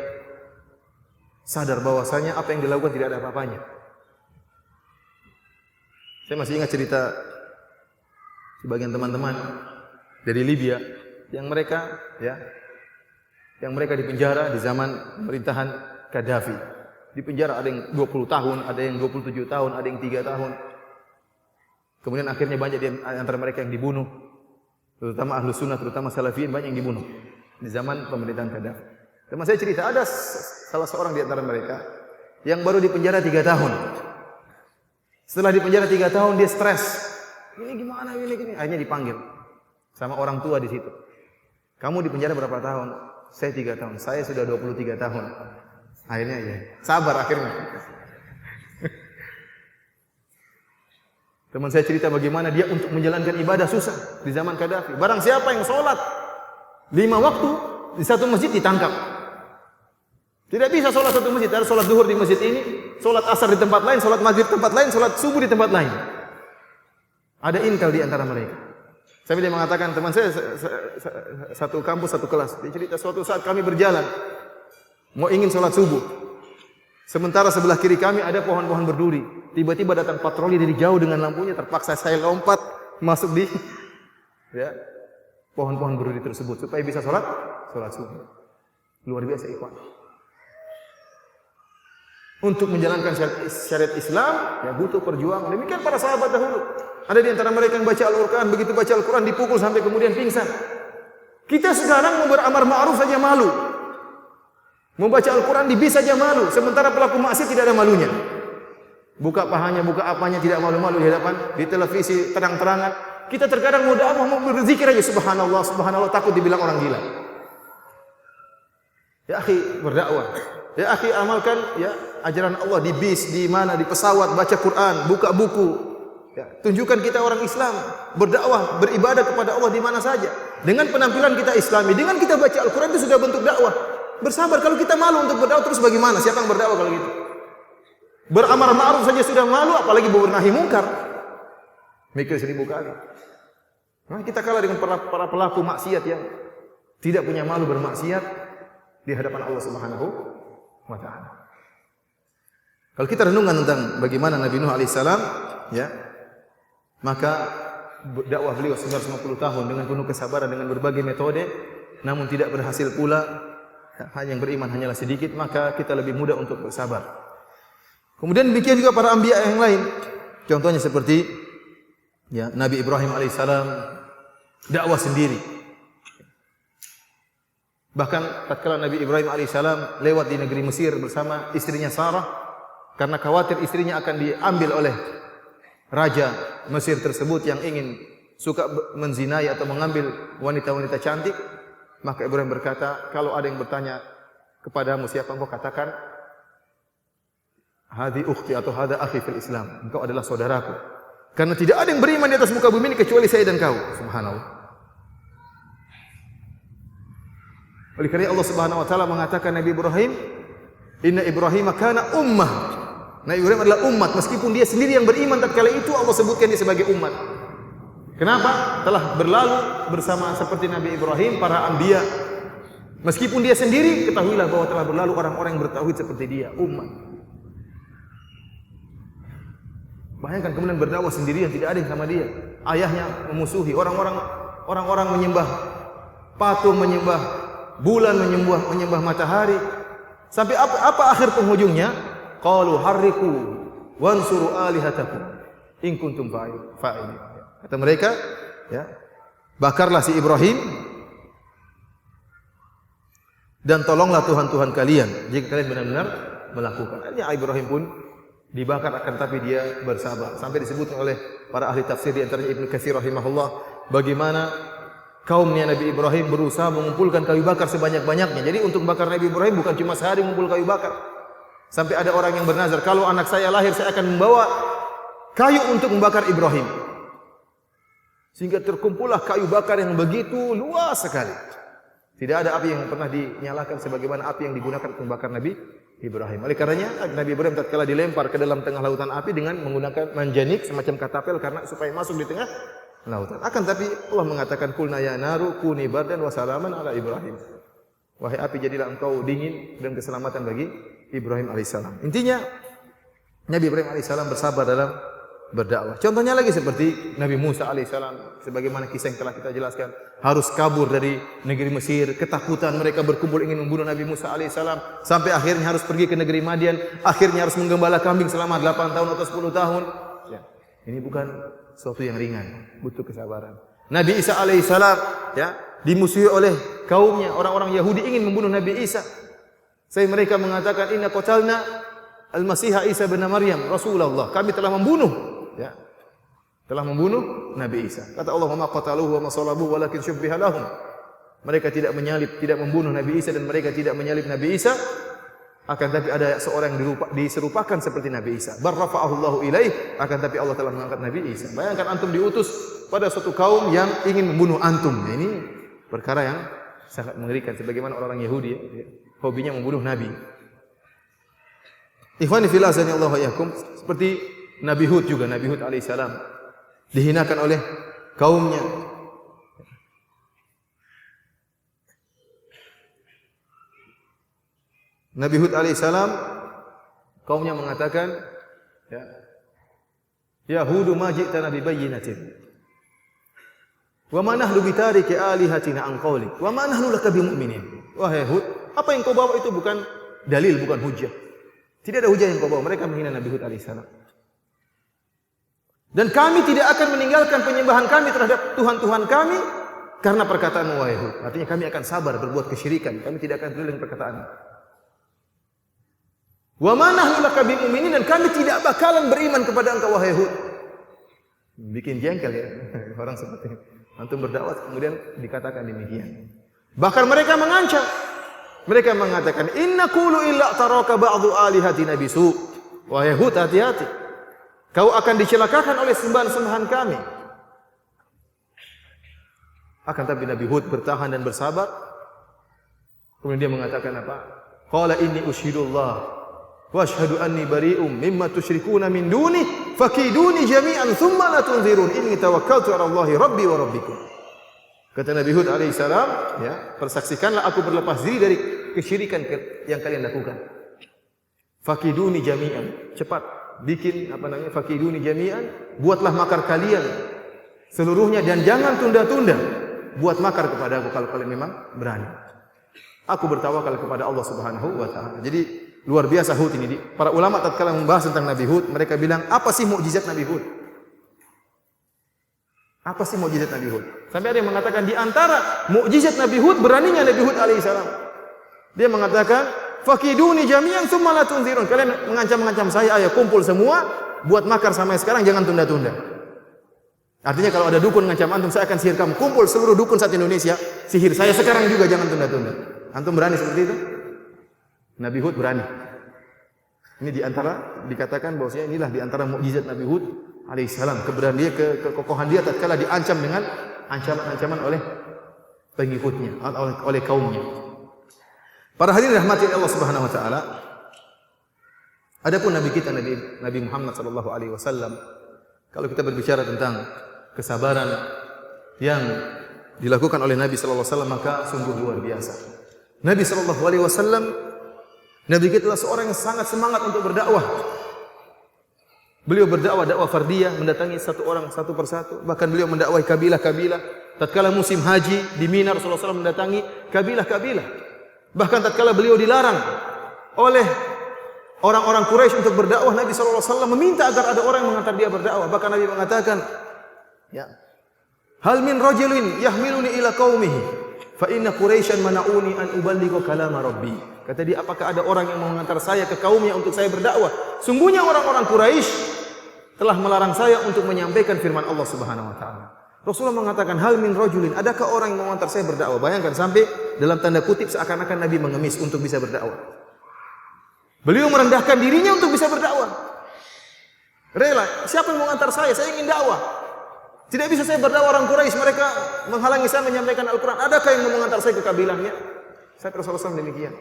sadar bahwasanya apa yang dilakukan tidak ada apa-apanya. Saya masih ingat cerita sebagian teman-teman dari Libya yang mereka dipenjara di zaman pemerintahan Gaddafi. Dipenjara ada yang 20 tahun, ada yang 27 tahun, ada yang 3 tahun. Kemudian akhirnya banyak di antara mereka yang dibunuh. Terutama Ahlus Sunnah, terutama Salafiyin banyak yang dibunuh di zaman pemerintahan Gaddafi. Teman saya cerita ada salah seorang di antara mereka yang baru dipenjara 3 tahun. Setelah dipenjara 3 tahun dia stres. Ini gimana ini? Akhirnya dipanggil sama orang tua di situ. Kamu dipenjara berapa tahun? Saya 3 tahun. Saya sudah 23 tahun. Akhirnya sabar akhirnya. Teman saya cerita bagaimana dia untuk menjalankan ibadah susah di zaman Gaddafi. Barang siapa yang sholat 5 waktu di satu masjid ditangkap. Tidak bisa sholat satu masjid, harus sholat zuhur di masjid ini, sholat asar di tempat lain, sholat maghrib di tempat lain, sholat subuh di tempat lain. Ada intel di antara mereka. Sampai dia mengatakan, teman saya satu kampus, satu kelas. Dia cerita suatu saat kami berjalan, mau ingin sholat subuh. Sementara sebelah kiri kami ada pohon-pohon berduri. Tiba-tiba datang patroli dari jauh dengan lampunya. Terpaksa saya lompat masuk di pohon-pohon berduri tersebut supaya bisa sholat subuh. Luar biasa ikhwan. Untuk menjalankan syariat Islam ya butuh perjuangan. Demikian para sahabat dahulu. Ada di antara mereka yang baca Al-Quran, begitu baca Al-Quran dipukul sampai kemudian pingsan. Kita sekarang mau beramar ma'ruf saja malu. Membaca Al-Quran di bis saja malu, sementara pelaku maksiat tidak ada malunya. Buka pahanya, buka apanya, tidak malu-malu di hadapan, di televisi terang-terangan. Kita terkadang mau dakwah, mau berzikir aja, subhanallah, subhanallah, takut dibilang orang gila. Ya akhi, berdakwah. Ya akhi, amalkan ya ajaran Allah di bis, di mana, di pesawat, baca Quran, buka buku. Ya, tunjukkan kita orang Islam, berdakwah, beribadah kepada Allah di mana saja. Dengan penampilan kita Islami, dengan kita baca Al-Quran itu sudah bentuk dakwah. Bersabar, kalau kita malu untuk berdakwah terus bagaimana? Siapa yang berdakwah kalau gitu? Beramar ma'ruf saja sudah malu, apalagi bernahi mungkar. Mikir 1000 kali. Nah, kita kalah dengan para pelaku maksiat yang tidak punya malu bermaksiat di hadapan Allah Subhanahu wa taala. Kalau kita renungkan tentang bagaimana Nabi Nuh alaihissalam, ya, maka dakwah beliau 950 tahun dengan penuh kesabaran dengan berbagai metode, namun tidak berhasil pula. Hanya yang beriman hanyalah sedikit, maka kita lebih mudah untuk bersabar. Kemudian demikian juga para anbiya yang lain. Contohnya seperti ya, Nabi Ibrahim alaihissalam dakwah sendiri. Bahkan tatkala Nabi Ibrahim alaihissalam lewat di negeri Mesir bersama istrinya Sarah, karena khawatir istrinya akan diambil oleh raja Mesir tersebut yang ingin suka menzinai atau mengambil wanita-wanita cantik. Maka Ibrahim berkata, kalau ada yang bertanya kepadamu siapa engkau, katakan hadi ukhti atau hada akhi fil Islam. Engkau adalah saudaraku. Karena tidak ada yang beriman di atas muka bumi ini kecuali saya dan kau. Subhanallah. Oleh karena Allah Subhanahu wa taala mengatakan Nabi Ibrahim, inna Ibrahim kana ummah. Nabi Ibrahim adalah umat, meskipun dia sendiri yang beriman tatkala itu Allah sebutkan dia sebagai umat. Kenapa? Telah berlalu bersama seperti Nabi Ibrahim para anbiya. Meskipun dia sendiri, ketahuilah bahwa telah berlalu orang-orang yang bertauhid seperti dia, umat. Bayangkan kemudian berdakwah sendirian, tidak ada yang sama dia. Ayahnya memusuhi, orang-orang menyembah patung, menyembah bulan, menyembah matahari. Sampai apa akhir penghujungnya? Qalu harriku wansuru alihatakum in kuntum fa'ilin. Kata mereka, ya, bakarlah si Ibrahim dan tolonglah Tuhan-Tuhan kalian jika kalian benar-benar melakukan. Akhirnya Ibrahim pun dibakar, akan tapi dia bersabar. Sampai disebut oleh para ahli tafsir di antaranya Ibnu Katsir rahimahullah, bagaimana kaumnya Nabi Ibrahim berusaha mengumpulkan kayu bakar sebanyak-banyaknya. Jadi untuk bakar Nabi Ibrahim bukan cuma sehari mengumpul kayu bakar. Sampai ada orang yang bernazar, kalau anak saya lahir saya akan membawa kayu untuk membakar Ibrahim. Sehingga terkumpullah kayu bakar yang begitu luas sekali. Tidak ada api yang pernah dinyalakan sebagaimana api yang digunakan untuk membakar Nabi Ibrahim. Oleh karenanya Nabi Ibrahim tatkala dilempar ke dalam tengah lautan api dengan menggunakan manjanik semacam katapel karena supaya masuk di tengah lautan. Akan tapi Allah mengatakan kulna ya naru kuni bardan wa salaman ala Ibrahim. Wahai api jadilah engkau dingin dan keselamatan bagi Ibrahim alaihissalam. Intinya Nabi Ibrahim alaihissalam bersabar dalam berdakwah. Contohnya lagi seperti Nabi Musa alaihissalam, sebagaimana kisah yang telah kita jelaskan, harus kabur dari negeri Mesir, ketakutan mereka berkumpul ingin membunuh Nabi Musa alaihissalam, sampai akhirnya harus pergi ke negeri Madian, akhirnya harus menggembala kambing selama 8 tahun atau 10 tahun. Ya, ini bukan sesuatu yang ringan, butuh kesabaran. Nabi Isa alaihissalam, ya, dimusuhi oleh kaumnya, orang-orang Yahudi ingin membunuh Nabi Isa. Saya mereka mengatakan inna qatalna al-Masih Isa bin Maryam Rasulullah. Kami telah membunuh, ya, telah membunuh Nabi Isa. Kata Allah, "Ma qataluhu wa ma salabuhu walakin syubbiha lahum." Mereka tidak menyalib, tidak membunuh Nabi Isa dan mereka tidak menyalib Nabi Isa, Akan tapi ada seorang yang diserupakan seperti Nabi Isa. Bar rafa'ahu Allahu ilaih, akan tapi Allah telah mengangkat Nabi Isa. Bayangkan antum diutus pada suatu kaum yang ingin membunuh antum. Nah, ini perkara yang sangat mengerikan, sebagaimana orang Yahudi ya, hobinya membunuh nabi. Ikhwani fillah azanillahu wa iyyakum, seperti Nabi Hud juga, Nabi Hud alaihissalam dihinakan oleh kaumnya. Nabi Hud alaihissalam kaumnya mengatakan, ya Hud ma ji'tana bi bayyinatin wa ma nahnu bitariki alihatina an qawlik wa ma nahnu laka bimu'minin. Wahai Hud, apa yang kau bawa itu bukan dalil, bukan hujjah. Tidak ada hujjah yang kau bawa. Mereka menghina Nabi Hud alaihissalam. Dan kami tidak akan meninggalkan penyembahan kami terhadap Tuhan-Tuhan kami karena perkataan wahai Hud. Artinya kami akan sabar berbuat kesyirikan. Kami tidak akan peduli dengan perkataan. Wa ma nahnu laka bimu'minin, dan kami tidak bakalan beriman kepada engkau wahai Hud. Bikin jengkel ya orang seperti itu. Antum berdakwah kemudian dikatakan demikian. Bahkan mereka mengancam. Mereka mengatakan, inna qulu illa taraka ba'du alihatina bisu. Wahai Hud, hati-hati. Kau akan dicelakakan oleh sembahan-sembahan kami. Akan tapi Nabi Hud bertahan dan bersabar. Kemudian dia mengatakan apa? Qala inni usyhidullah wa asyhadu anni bari'um mimma tusyrikuna min duni fakiduni jami'an thumma la tunzirun inni tawakkaltu 'ala Allahi rabbi wa rabbikum. Kata Nabi Hud alaihissalam, ya, persaksikanlah aku berlepas diri dari kesyirikan yang kalian lakukan. Fakiduni jami'an, cepat bikin fakiduni jami'an, buatlah makar kalian seluruhnya dan jangan tunda-tunda. Buat makar kepada aku kalau kalian memang berani. Aku bertawakal kepada Allah Subhanahu wa taala. Jadi luar biasa Hud ini. Para ulama tatkala membahas tentang Nabi Hud, mereka bilang, apa sih mukjizat Nabi Hud? Apa sih mukjizat Nabi Hud? Sampai ada yang mengatakan di antara mukjizat Nabi Hud beraninya Nabi Hud alaihissalam. Dia mengatakan, "Fakiduni jami'an tsumma la tunzirun." Kalian mengancam-ngancam saya, ayo kumpul semua, buat makar sampai sekarang, jangan tunda-tunda. Artinya kalau ada dukun mengancam antum, saya akan sihir kamu. Kumpul seluruh dukun saat Indonesia, sihir saya sekarang juga, jangan tunda-tunda. Antum berani seperti itu? Nabi Hud berani. Ini diantara dikatakan bahwasanya inilah diantara mukjizat Nabi Hud alaihissalam, keberanian dia, kekokohan dia tatkala diancam dengan ancaman-ancaman oleh pengikutnya, oleh kaumnya. Para hadirin rahmati Allah Subhanahu wa taala. Adapun nabi kita Nabi Muhammad sallallahu alaihi wasallam, kalau kita berbicara tentang kesabaran yang dilakukan oleh Nabi sallallahu alaihi wasallam, maka sungguh luar biasa. Nabi sallallahu alaihi wasallam, Nabi kita adalah seorang yang sangat semangat untuk berdakwah. Beliau berdakwah dakwah fardiyah, mendatangi satu orang satu persatu. Bahkan beliau mendakwahi kabilah-kabilah. Tatkala musim haji di Mina, Rasulullah SAW mendatangi kabilah-kabilah. Bahkan tatkala beliau dilarang oleh orang-orang Quraisy untuk berdakwah, Nabi SAW meminta agar ada orang yang mengantar dia berdakwah. Bahkan Nabi mengatakan, ya, hal min rajulin yahmiluni ila qaumihi fa inna Quraisyan mana'uni an uballigha kalama rabbi. Kata dia, apakah ada orang yang mau mengantar saya ke kaumnya untuk saya berdakwah? Sungguhnya orang-orang Quraisy telah melarang saya untuk menyampaikan firman Allah Subhanahu wa taala. Rasulullah mengatakan, hal min rajulin, adakah orang yang mau mengantar saya berdakwah? Bayangkan sampai dalam tanda kutip seakan-akan Nabi mengemis untuk bisa berdakwah. Beliau merendahkan dirinya untuk bisa berdakwah. Rela, siapa yang mau mengantar saya? Saya ingin dakwah. Tidak bisa saya berdakwah, orang Quraisy mereka menghalangi saya menyampaikan Al-Quran. Adakah yang mau mengantar saya ke kabilahnya? Saya Rasulullah SAW demikian.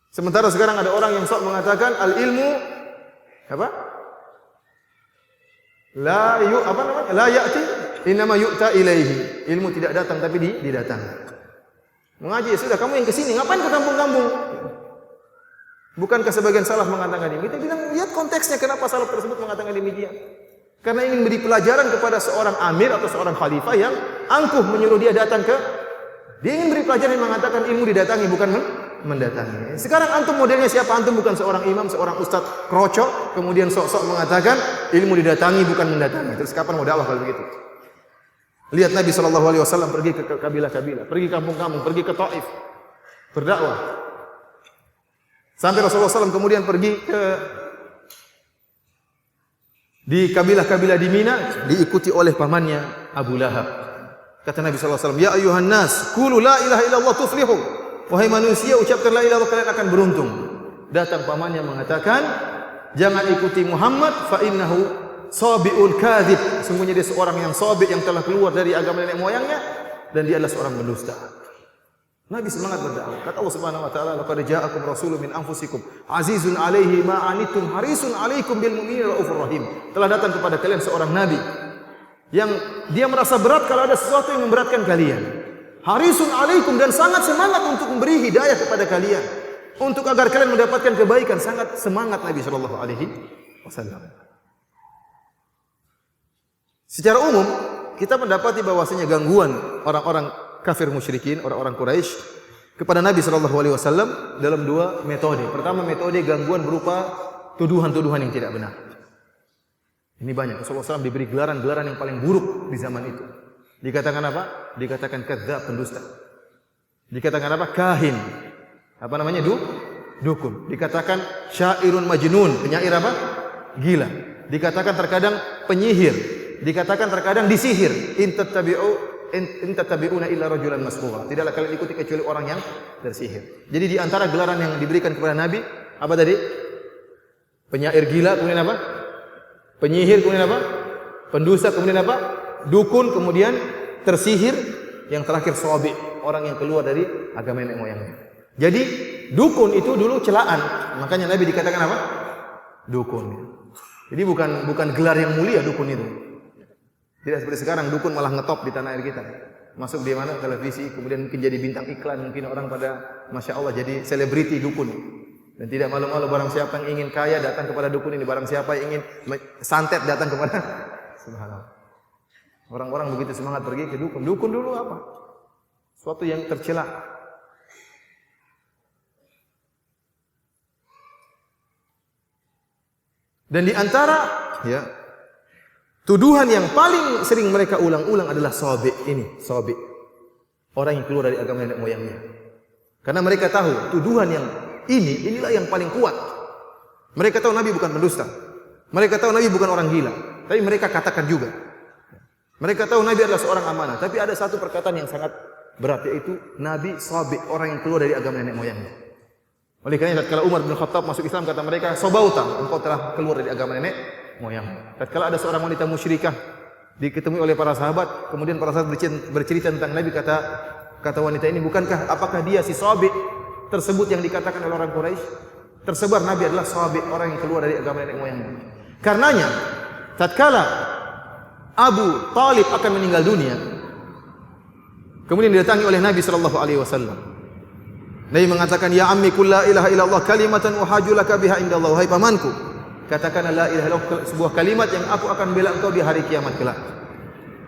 Sementara sekarang ada orang yang sok mengatakan al-ilmu apa? La ya'ti innama yu'ta ilaihi. Ilmu tidak datang tapi didatangi. Mengaji ya sudah, kamu yang ke sini, ngapain ke kampung-kampung? Bukankah sebagian salaf mengatakan ini? Kita bilang, lihat konteksnya kenapa salaf tersebut mengatakan demikian. Karena ingin beri pelajaran kepada seorang amir atau seorang khalifah yang angkuh menyuruh dia datang ke. Dia ingin beri pelajaran yang mengatakan ilmu didatangi bukan mendatangi. Sekarang antum modelnya siapa? Antum bukan seorang imam, seorang ustadz krocok, kemudian sok-sok mengatakan ilmu didatangi bukan mendatangi. Terus kapan mau dakwah kalau begitu? Lihat Nabi SAW pergi ke kabilah-kabilah, pergi kampung-kampung, pergi ke Taif, berdakwah. Sampai Rasulullah SAW kemudian pergi di kabilah-kabilah di Mina, diikuti oleh pamannya Abu Lahab. Kata Nabi SAW, ya ayuhan nas, qulu la ilaha illallah tuflihu. wahai manusia, ucapkan la ilaha illallah, kalian akan beruntung. Datang pamannya mengatakan, jangan ikuti Muhammad, fa innahu sabiul kadzib. Sungguhnya dia seorang yang sabi, yang telah keluar dari agama nenek moyangnya, dan dia adalah seorang pendusta. Nabi semangat berdakwah. Kata Allah Subhanahu wa taala, laqad ja'akum rasulun min anfusikum azizun 'alaihi ma 'anittum harisun 'alaikum bil mu'minina raufur rahim. Telah datang kepada kalian seorang nabi yang dia merasa berat kalau ada sesuatu yang memberatkan kalian. Harisun 'alaikum, dan sangat semangat untuk memberi hidayah kepada kalian, untuk agar kalian mendapatkan kebaikan. Sangat semangat Nabi sallallahu alaihi wasallam. Secara umum kita mendapati bahwasanya gangguan orang-orang kafir musyrikin, orang-orang Quraisy kepada Nabi sallallahu alaihi wasallam dalam dua metode. Pertama, metode gangguan berupa tuduhan-tuduhan yang tidak benar. Ini banyak. Rasulullah SAW diberi gelaran-gelaran yang paling buruk di zaman itu. Dikatakan apa? Dikatakan kadzdzab, pendusta. Dikatakan apa? Kahin. Apa namanya? Dukun. Dikatakan syairun majnun, penyair apa? Gila. Dikatakan terkadang penyihir. Dikatakan terkadang disihir. In tattabi'una illa rajulan masbura. Tidaklah kalian ikuti kecuali orang yang tersihir. Jadi di antara gelaran yang diberikan kepada Nabi, apa tadi? Penyair gila, kemudian apa? Penyihir, kemudian apa? Pendusta, kemudian apa? Dukun, kemudian tersihir, yang terakhir sabi, orang yang keluar dari agama nenek moyangnya. Jadi dukun itu dulu celaan, makanya Nabi dikatakan apa? Dukun. Jadi bukan gelar yang mulia dukun itu. Tidak seperti sekarang dukun malah ngetop di tanah air kita. Masuk di mana? Televisi, kemudian mungkin jadi bintang iklan, mungkin orang pada Masya Allah jadi selebriti dukun. Dan tidak malu-malu, barang siapa yang ingin kaya datang kepada dukun ini, barang siapa yang ingin santet datang kepada subhanallah. Orang-orang begitu semangat pergi ke dukun. Dukun dulu apa? Suatu yang tercela. Dan di antara tuduhan yang paling sering mereka ulang-ulang adalah sabi ini, sabi. Orang yang keluar dari agama nenek moyangnya. Karena mereka tahu tuduhan yang inilah yang paling kuat. Mereka tahu Nabi bukan pendusta. Mereka tahu Nabi bukan orang gila. Tapi mereka katakan juga. Mereka tahu Nabi adalah seorang amanah. Tapi ada satu perkataan yang sangat berat, yaitu Nabi sabi, orang yang keluar dari agama nenek moyangnya. Oleh karena tatkala Umar bin Khattab masuk Islam, kata mereka, "Sabauta, engkau telah keluar dari agama nenek moyang." Tatkala ada seorang wanita musyrikah diketemui oleh para sahabat, kemudian para sahabat bercerita tentang Nabi, kata wanita ini, "Bukankah apakah dia si Sabi tersebut yang dikatakan oleh orang Quraisy?" Tersebar Nabi adalah Sabi, orang yang keluar dari agama nenek moyangnya. Karenanya tatkala Abu Talib akan meninggal dunia, kemudian didatangi oleh Nabi sallallahu alaihi wasallam. Nabi mengatakan, "Ya ammi qul la ilaha illallah kalimatan uhaju laka biha indallah." Wahai pamanku, katakanlah la ilaha illallah, sebuah kalimat yang aku akan bela engkau di hari kiamat kelak.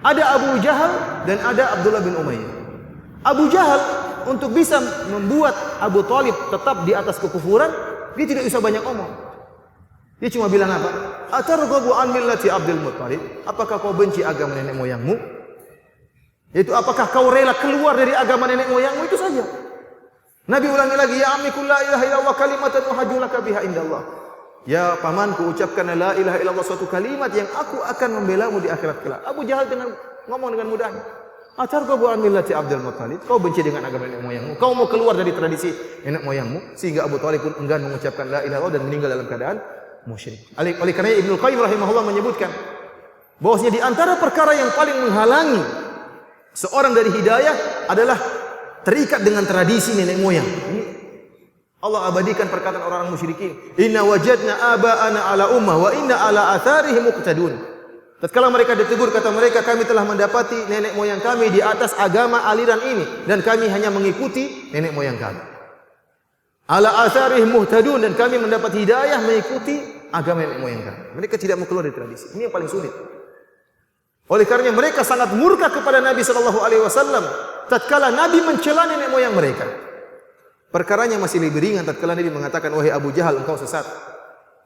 Ada Abu Jahal dan ada Abdullah bin Umayyah. Abu Jahal untuk bisa membuat Abu Talib tetap di atas kekufuran, dia tidak usah banyak omong. Dia cuma bilang apa? "Atarghabu an millati Abdul Muttalib?" Apakah kau benci agama nenek moyangmu? Yaitu apakah kau rela keluar dari agama nenek moyangmu? Itu saja. Nabi ulangi lagi, "Ya ammi qul la ilaha illallah kalimatan uhajju laka biha indallah." Ya pamanku, ucapkan la ilaha illallah, suatu kalimat yang aku akan membelamu di akhirat kelak. Abu Jahal ngomong dengan mudahnya. "Atarghabu an millati Abdul Muttalib?" Kau benci dengan agama nenek moyangmu. Kau mau keluar dari tradisi nenek moyangmu, sehingga Abu Thalib pun enggan mengucapkan la ilaha illallah dan meninggal dalam keadaan musyrik. Oleh karena Ibnu Qayyim rahimahullah menyebutkan bahwasanya di antara perkara yang paling menghalangi seorang dari hidayah adalah terikat dengan tradisi nenek moyang. Ini Allah abadikan perkataan orang-orang musyrikin. "Inna wajadna aba'ana ala ummah wa inna ala atharihim muqtadun." Tatkala mereka ditegur, kata mereka, "Kami telah mendapati nenek moyang kami di atas agama aliran ini dan kami hanya mengikuti nenek moyang kami." Ala atharihim muhtadun, dan kami mendapat hidayah mengikuti agama nenek moyang kami. Mereka tidak mau keluar dari tradisi. Ini yang paling sulit. Oleh karenanya mereka sangat murka kepada Nabi sallallahu alaihi wasallam tatkala Nabi mencela nenek moyang mereka. Perkaranya masih lebih ringan tatkala Nabi mengatakan, "Wahai Abu Jahal, engkau sesat.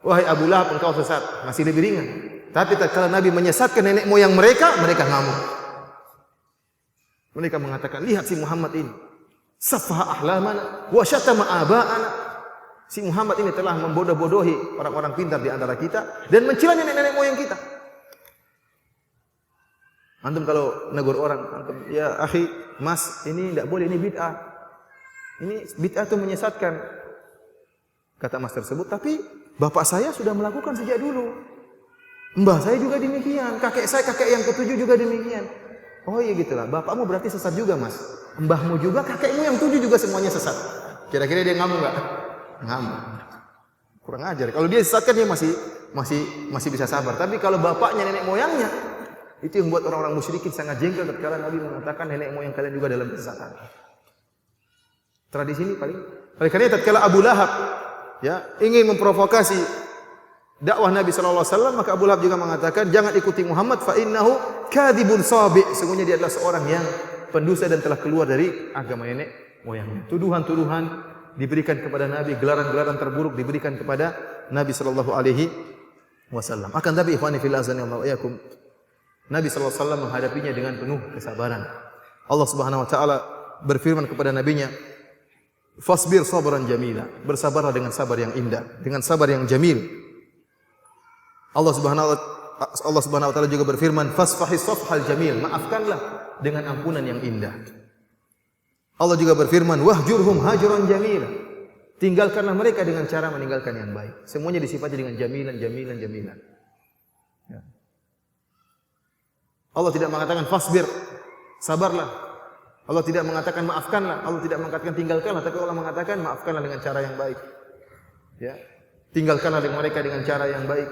Wahai Abu Lahab, engkau sesat." Masih lebih ringan. Tapi tatkala Nabi menyesatkan nenek moyang mereka, mereka ngamuk. Mereka mengatakan, "Lihat si Muhammad ini, safaha ahlamana wa syatama aba'ana." Si Muhammad ini telah membodoh-bodohi orang-orang pintar di antara kita dan mencela nenek-nenek moyang kita. Antum kalau negur orang, antum, "Ya akhi, mas, ini tidak boleh, ini bid'ah." Ini bid'ah itu menyesatkan. Kata mas tersebut, tapi bapak saya sudah melakukan sejak dulu. Mbah saya juga demikian, kakek saya, kakek yang ketujuh juga demikian. Oh iya gitulah, bapakmu berarti sesat juga mas. Mbahmu juga, kakekmu yang 7 juga semuanya sesat. Kira-kira dia ngamuk enggak? Ngamuk. Kurang ajar. Kalau dia sesat kan dia masih bisa sabar. Tapi kalau bapaknya, nenek moyangnya, itu yang buat orang-orang musyrikin sangat jengkel tatkala Nabi mengatakan nenek moyang kalian juga dalam kesesatan. Tradisi ini paling. Oleh karena tatkala Abu Lahab ya ingin memprovokasi dakwah Nabi sallallahu alaihi wasallam, maka Abu Lahab juga mengatakan jangan ikuti Muhammad fa innahu kadzibun sabi. Sesungguhnya dia adalah seorang yang pendusta dan telah keluar dari agama nenek moyangnya. Tuduhan-tuduhan diberikan kepada Nabi, gelaran-gelaran terburuk diberikan kepada Nabi sallallahu alaihi wasallam. Akan tapi ikhwani fillah azanillahu wa iyyakum, Nabi sallallahu alaihi wasallam menghadapinya dengan penuh kesabaran. Allah Subhanahu wa taala berfirman kepada nabinya, "Fasbir sabran jamila." Bersabarlah dengan sabar yang indah, dengan sabar yang jamil. Allah Subhanahu wa taala juga berfirman, "Fasfahis safhal jamil." Maafkanlah dengan ampunan yang indah. Allah juga berfirman, "Wahjurhum hajran jamila." Tinggalkanlah mereka dengan cara meninggalkan yang baik. Semuanya disifati dengan jamilan. Ya. Allah tidak mengatakan fasbir, sabarlah. Allah tidak mengatakan maafkanlah, Allah tidak mengatakan tinggalkanlah, tapi Allah mengatakan maafkanlah dengan cara yang baik. Ya. Tinggalkanlah mereka dengan cara yang baik.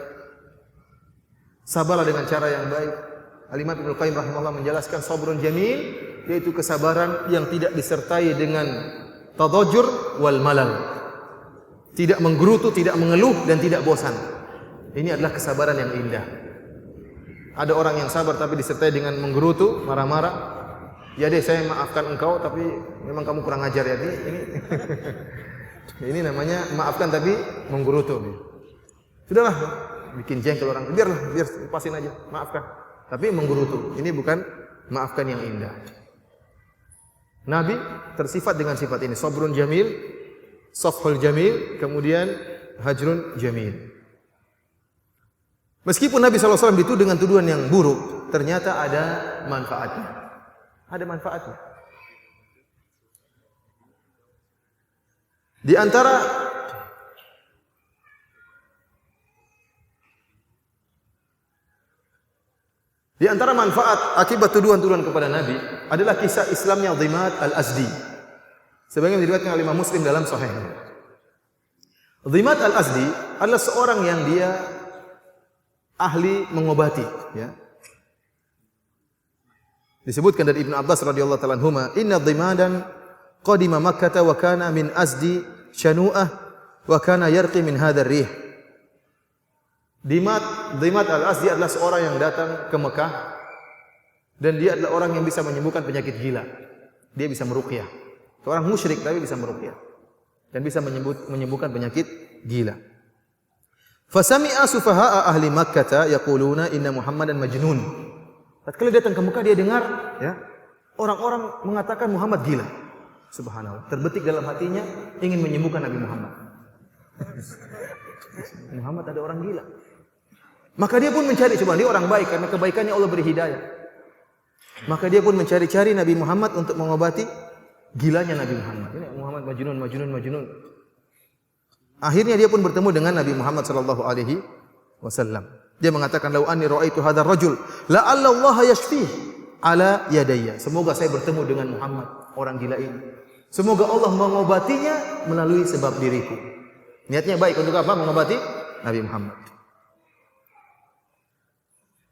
Sabarlah dengan cara yang baik. Al-Imam Ibnu Qayyim rahimahullah menjelaskan sabrun jamil, yaitu kesabaran yang tidak disertai dengan tadajjur wal malal. Tidak menggerutu, tidak mengeluh dan tidak bosan. Ini adalah kesabaran yang indah. Ada orang yang sabar tapi disertai dengan menggerutu, marah-marah. Ya deh, saya maafkan engkau tapi memang kamu kurang ajar ya. Ini namanya maafkan tapi menggerutu. Sudahlah, bikin jengkel orang. Biar lepasin aja, maafkan. Tapi menggerutu. Ini bukan maafkan yang indah. Nabi tersifat dengan sifat ini, sabrun jamil, safhul jamil, kemudian hajrun jamil. Meskipun Nabi SAW dituduh dengan tuduhan yang buruk, ternyata ada manfaatnya. Ada manfaatnya. Di antara manfaat akibat tuduhan-tuduhan kepada Nabi adalah kisah Islamnya Dhimat al-Azdi. Sebagaimana diriwayatkan oleh Imam Muslim dalam Sahihnya. Dhimat al-Azdi adalah seorang yang dia ahli mengobati, ya. Disebutkan dari Ibnu Abbas radhiyallahu ta'ala anhuma, "Inna Dhimadan qadima Makkah wa kana min Azdi shanu'ah wa kana yarqi min hadzal rih." Dhimat al-Azdi adalah seorang yang datang ke Mekah dan dia adalah orang yang bisa menyembuhkan penyakit gila. Dia bisa meruqyah. Seorang musyrik tapi bisa meruqyah dan bisa menyembuhkan penyakit gila. Fasami'a sufaha'a ahli Makkah yaquluna inna Muhammadan majnun. Tatkala datang ke Mekah dia dengar ya, orang-orang mengatakan Muhammad gila. Subhanallah. Terbetik dalam hatinya ingin menyembuhkan Nabi Muhammad. Muhammad ada orang gila. Maka dia pun mencari, coba dia orang baik karena kebaikannya Allah beri hidayah. Maka dia pun mencari-cari Nabi Muhammad untuk mengobati gilanya Nabi Muhammad. Ini Muhammad majnun. Akhirnya dia pun bertemu dengan Nabi Muhammad sallallahu alaihi wasallam. Dia mengatakan, "Lau anni ra'aitu hadzal rajul, la'alla Allah yashfih ala yadayya." Semoga saya bertemu dengan Muhammad, orang gila ini. Semoga Allah mengobatinya melalui sebab diriku. Niatnya baik untuk apa? Mengobati Nabi Muhammad.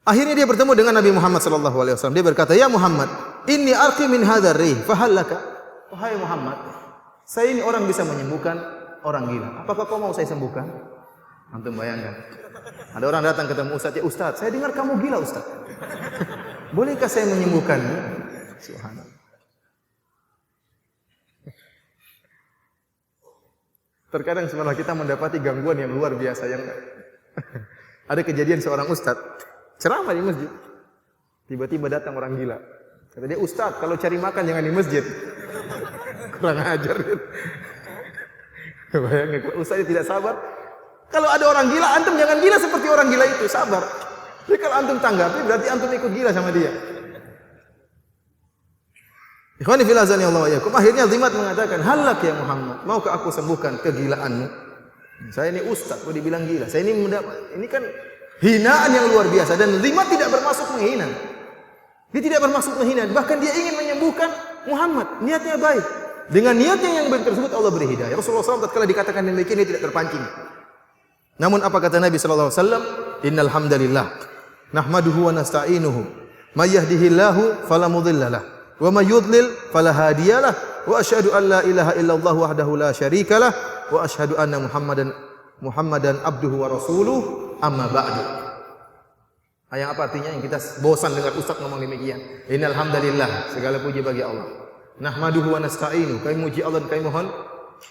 Akhirnya dia bertemu dengan Nabi Muhammad sallallahu alaihi wasallam. Dia berkata, "Ya Muhammad, inni arqi min hadzal rih, fa hal laka?" Wahai Muhammad, saya ini orang bisa menyembuhkan orang gila. Apakah kau mau saya sembuhkan? Antum bayangkan. Ada orang datang ketemu Ustaz, "Ya Ustaz, saya dengar kamu gila Ustaz. Bolehkah saya menyembuhkanmu?" Subhanallah. Terkadang sebenarnya kita mendapati gangguan yang luar biasa yang ada kejadian seorang ustaz ceramah di masjid. Tiba-tiba datang orang gila. Kata dia, "Ustaz, kalau cari makan jangan di masjid." Kurang ajar. Bayangkan kalau ustaz tidak sabar. Kalau ada orang gila, antum jangan gila seperti orang gila itu, sabar. Jadi kalau antum tanggapi berarti antum ikut gila sama dia. Ikhwani fillah azani Allah wa iyyakum. Akhirnya Dhimat mengatakan, "Halak ya Muhammad, maukah aku sembuhkan kegilaanmu?" Saya ini ustaz, kok dibilang gila. Saya ini kan hinaan yang luar biasa, dan Dhimat tidak bermaksud menghina. Dia tidak bermaksud menghina, bahkan dia ingin menyembuhkan Muhammad. Niatnya baik. Dengan niatnya yang baik tersebut Allah beri hidayah. Rasulullah SAW tatkala dikatakan demikian dia tidak terpancing. Namun apa kata Nabi sallallahu alaihi wasallam? Innal hamdalillah nahmaduhu wa nasta'inuhu may yahdihillahu fala mudhillalah wa may yudlil fala hadiyalah wa asyhadu an la ilaha illallah wahdahu la syarikalah wa asyhadu anna Muhammadan abduhu wa rasuluh amma ba'du. Yang apa artinya? Yang kita bosan dengar ustaz ngomong demikian. Innal hamdalillah, segala puji bagi Allah. Nahmaduhu wa nasta'inu, kami muji Allah dan kami mohon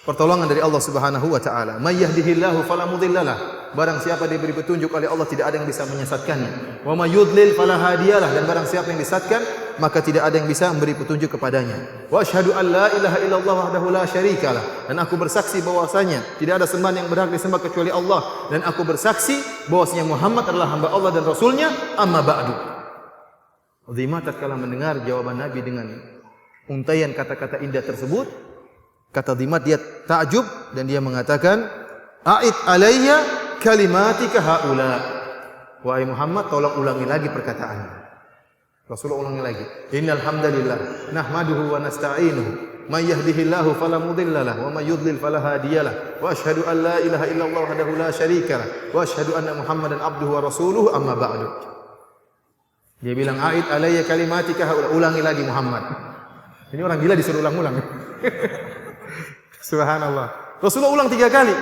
pertolongan dari Allah Subhanahu wa taala. May yahdihillahu fala mudhillalah. Barang siapa diberi petunjuk oleh Allah tidak ada yang bisa menyesatkannya. Wa may yudlil fala hadiyalah, dan barang siapa yang disesatkan maka tidak ada yang bisa memberi petunjuk kepadanya. Wa asyhadu an la ilaha illallah wahdahu la syarikalah, dan aku bersaksi bahwasanya tidak ada sembahan yang berhak disembah kecuali Allah, dan aku bersaksi bahwasanya Muhammad adalah hamba Allah dan rasulnya. Amma ba'du. Dhimat tatkala mendengar jawaban Nabi dengan untaian kata-kata indah tersebut, kata Dhimat dia takjub dan dia mengatakan, "A'id alayya kalimatika haula." Wahai Muhammad, tolong ulangi lagi perkataannya. Rasulullah ulangi lagi. Innal hamdalillah nahmaduhu wa nasta'inuhu may yahdihillahu fala mudhillalah wa may yudlil fala hadiyalah wa asyhadu an la ilaha illallah wahdahu la syarikalah wa asyhadu anna Muhammadan abduhu wa rasuluhu amma ba'du. Dia bilang, "A'id alayya kalimatika haula." Ulangi lagi Muhammad. Ini orang gila disuruh ulang-ulang. Subhanallah. Rasulullah ulang 3 kali.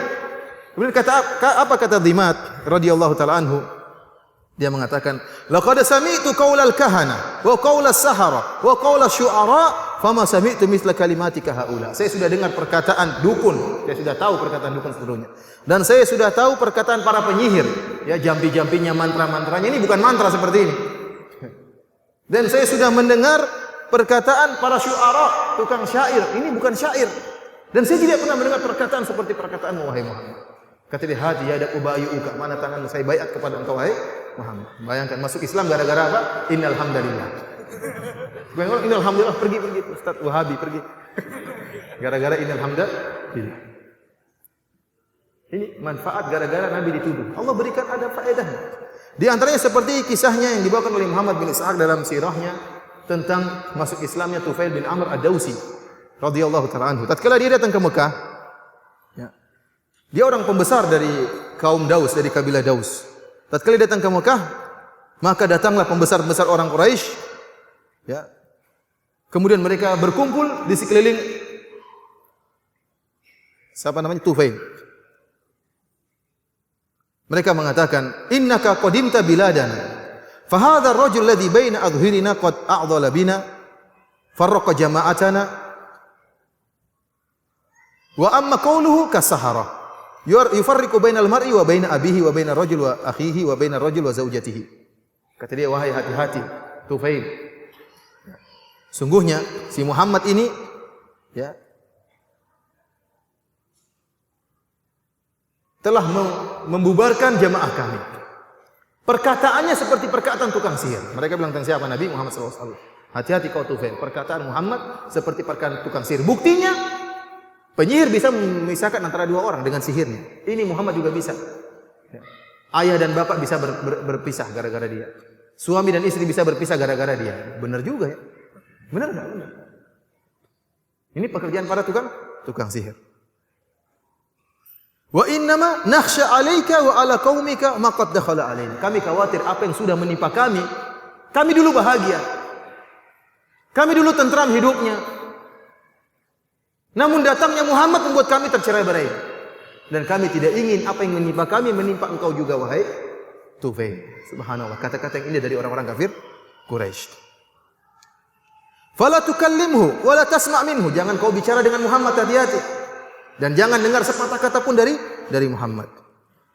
Kemudian apa kata Dhimat radhiyallahu taala anhu? Dia mengatakan, "Laqad sami'tu qaulal kahana wa qaulas sahara wa qaulas syu'ara fama sami'tu mithla kalimatika haula." Saya sudah dengar perkataan dukun, saya sudah tahu perkataan dukun seluruhnya. Dan saya sudah tahu perkataan para penyihir, ya jampi-jampinya, mantra-mantranya. Ini bukan mantra seperti ini. Dan saya sudah mendengar perkataan para syu'ara, tukang syair. Ini bukan syair. Dan saya tidak pernah mendengar perkataan seperti perkataan wahai Muhammad. Kata dia, "Hadi yadak ubayyuka." Mana tanganmu, saya baiat kepada engkau wahai Muhammad. Bayangkan masuk Islam gara-gara apa? Innal hamdalillah. Bayangkan innal hamdalillah, pergi Ustaz Wahabi pergi. Gara-gara innal hamdalillah. Ini manfaat gara-gara Nabi dituduh. Allah berikan ada faedahnya. Di antaranya seperti kisahnya yang dibawakan oleh Muhammad bin Ishaq dalam sirahnya tentang masuk Islamnya Tufail bin Amr ad-Dausi radhiyallahu ta'ala anhu. Tatkala dia datang ke Mekah, ya, dia orang pembesar dari kaum Daus, dari kabilah Daus. Tatkala dia datang ke Mekah, maka datanglah pembesar-pembesar orang Quraisy, ya. Kemudian mereka berkumpul di sekeliling siapa namanya? Tufail. Mereka mengatakan, "Innaka qadimta biladana. Fahadha ar-rajul alladhi baina adhhirina qad a'dhala bina farraqa jama'atana wa amma qawluhu kasahara yufarriqu bainal mar'i wa baina abihi wa baina rajul wa akhihi wa baina rajul wa zaujatihi." Kata dia, "Wahai hati-hati Tufail, sungguhnya si Muhammad ini, ya, telah membubarkan jamaah kami. Perkataannya seperti perkataan tukang sihir." Mereka bilang tentang siapa? Nabi Muhammad SAW. "Hati-hati kau Tufail, perkataan Muhammad seperti perkataan tukang sihir." Buktinya, penyihir bisa memisahkan antara 2 orang dengan sihirnya. Ini Muhammad juga bisa. Ayah dan bapak bisa berpisah gara-gara dia. Suami dan istri bisa berpisah gara-gara dia. Benar juga ya. Benar enggak? Benar. Ini pekerjaan para tukang sihir. Wa innama nakhsha 'alaika wa 'ala qaumika ma qad dakhala 'alaina. Kami khawatir apa yang sudah menimpa kami. Kami dulu bahagia. Kami dulu tentram hidupnya. Namun datangnya Muhammad membuat kami tercerai-berai. Dan kami tidak ingin apa yang menimpa kami menimpa engkau juga wahai Tufail. Subhanallah, kata-kata yang indah dari orang-orang kafir Quraisy. Fala tukallimhu wa la tasma' minhu. Jangan kau bicara dengan Muhammad, hati-hati. Dan jangan dengar sepatah kata pun dari Muhammad.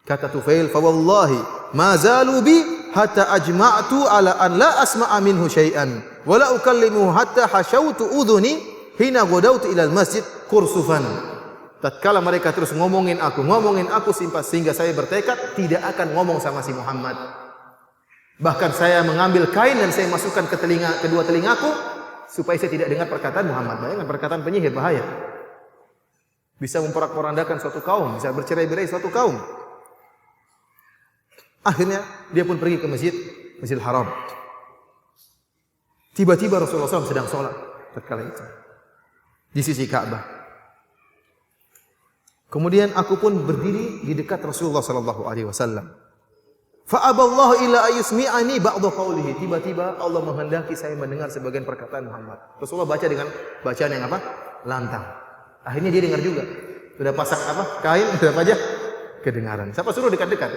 Kata Tufail, "Fa wallahi ma zalu bi hatta ajma'tu ala an la asma'a minhu syai'an wa la ukallimuhu hatta hashautu udhuni hina ghadawtu ila al-masjid kursufan." Tatkala mereka terus ngomongin aku sehingga saya bertekad tidak akan ngomong sama si Muhammad. Bahkan saya mengambil kain dan saya masukkan ke kedua telingaku supaya saya tidak dengar perkataan Muhammad. Bayangkan perkataan penyihir bahaya. Bisa memporak-porandakan suatu kaum, bisa bercerai-berai suatu kaum. Akhirnya dia pun pergi ke Masjidil Haram. Tiba-tiba Rasulullah SAW sedang sholat tatkala itu di sisi Ka'bah. Kemudian aku pun berdiri di dekat Rasulullah SAW. Fa'aballahu illa ayusmi'ani ba'da qawlihi. Tiba-tiba Allah menghendaki saya mendengar sebagian perkataan Muhammad. Rasulullah baca dengan bacaan yang apa? Lantang. Akhirnya dia dengar juga. Sudah pasang apa? Kain, sudah aja kedengaran. Siapa suruh dekat-dekat?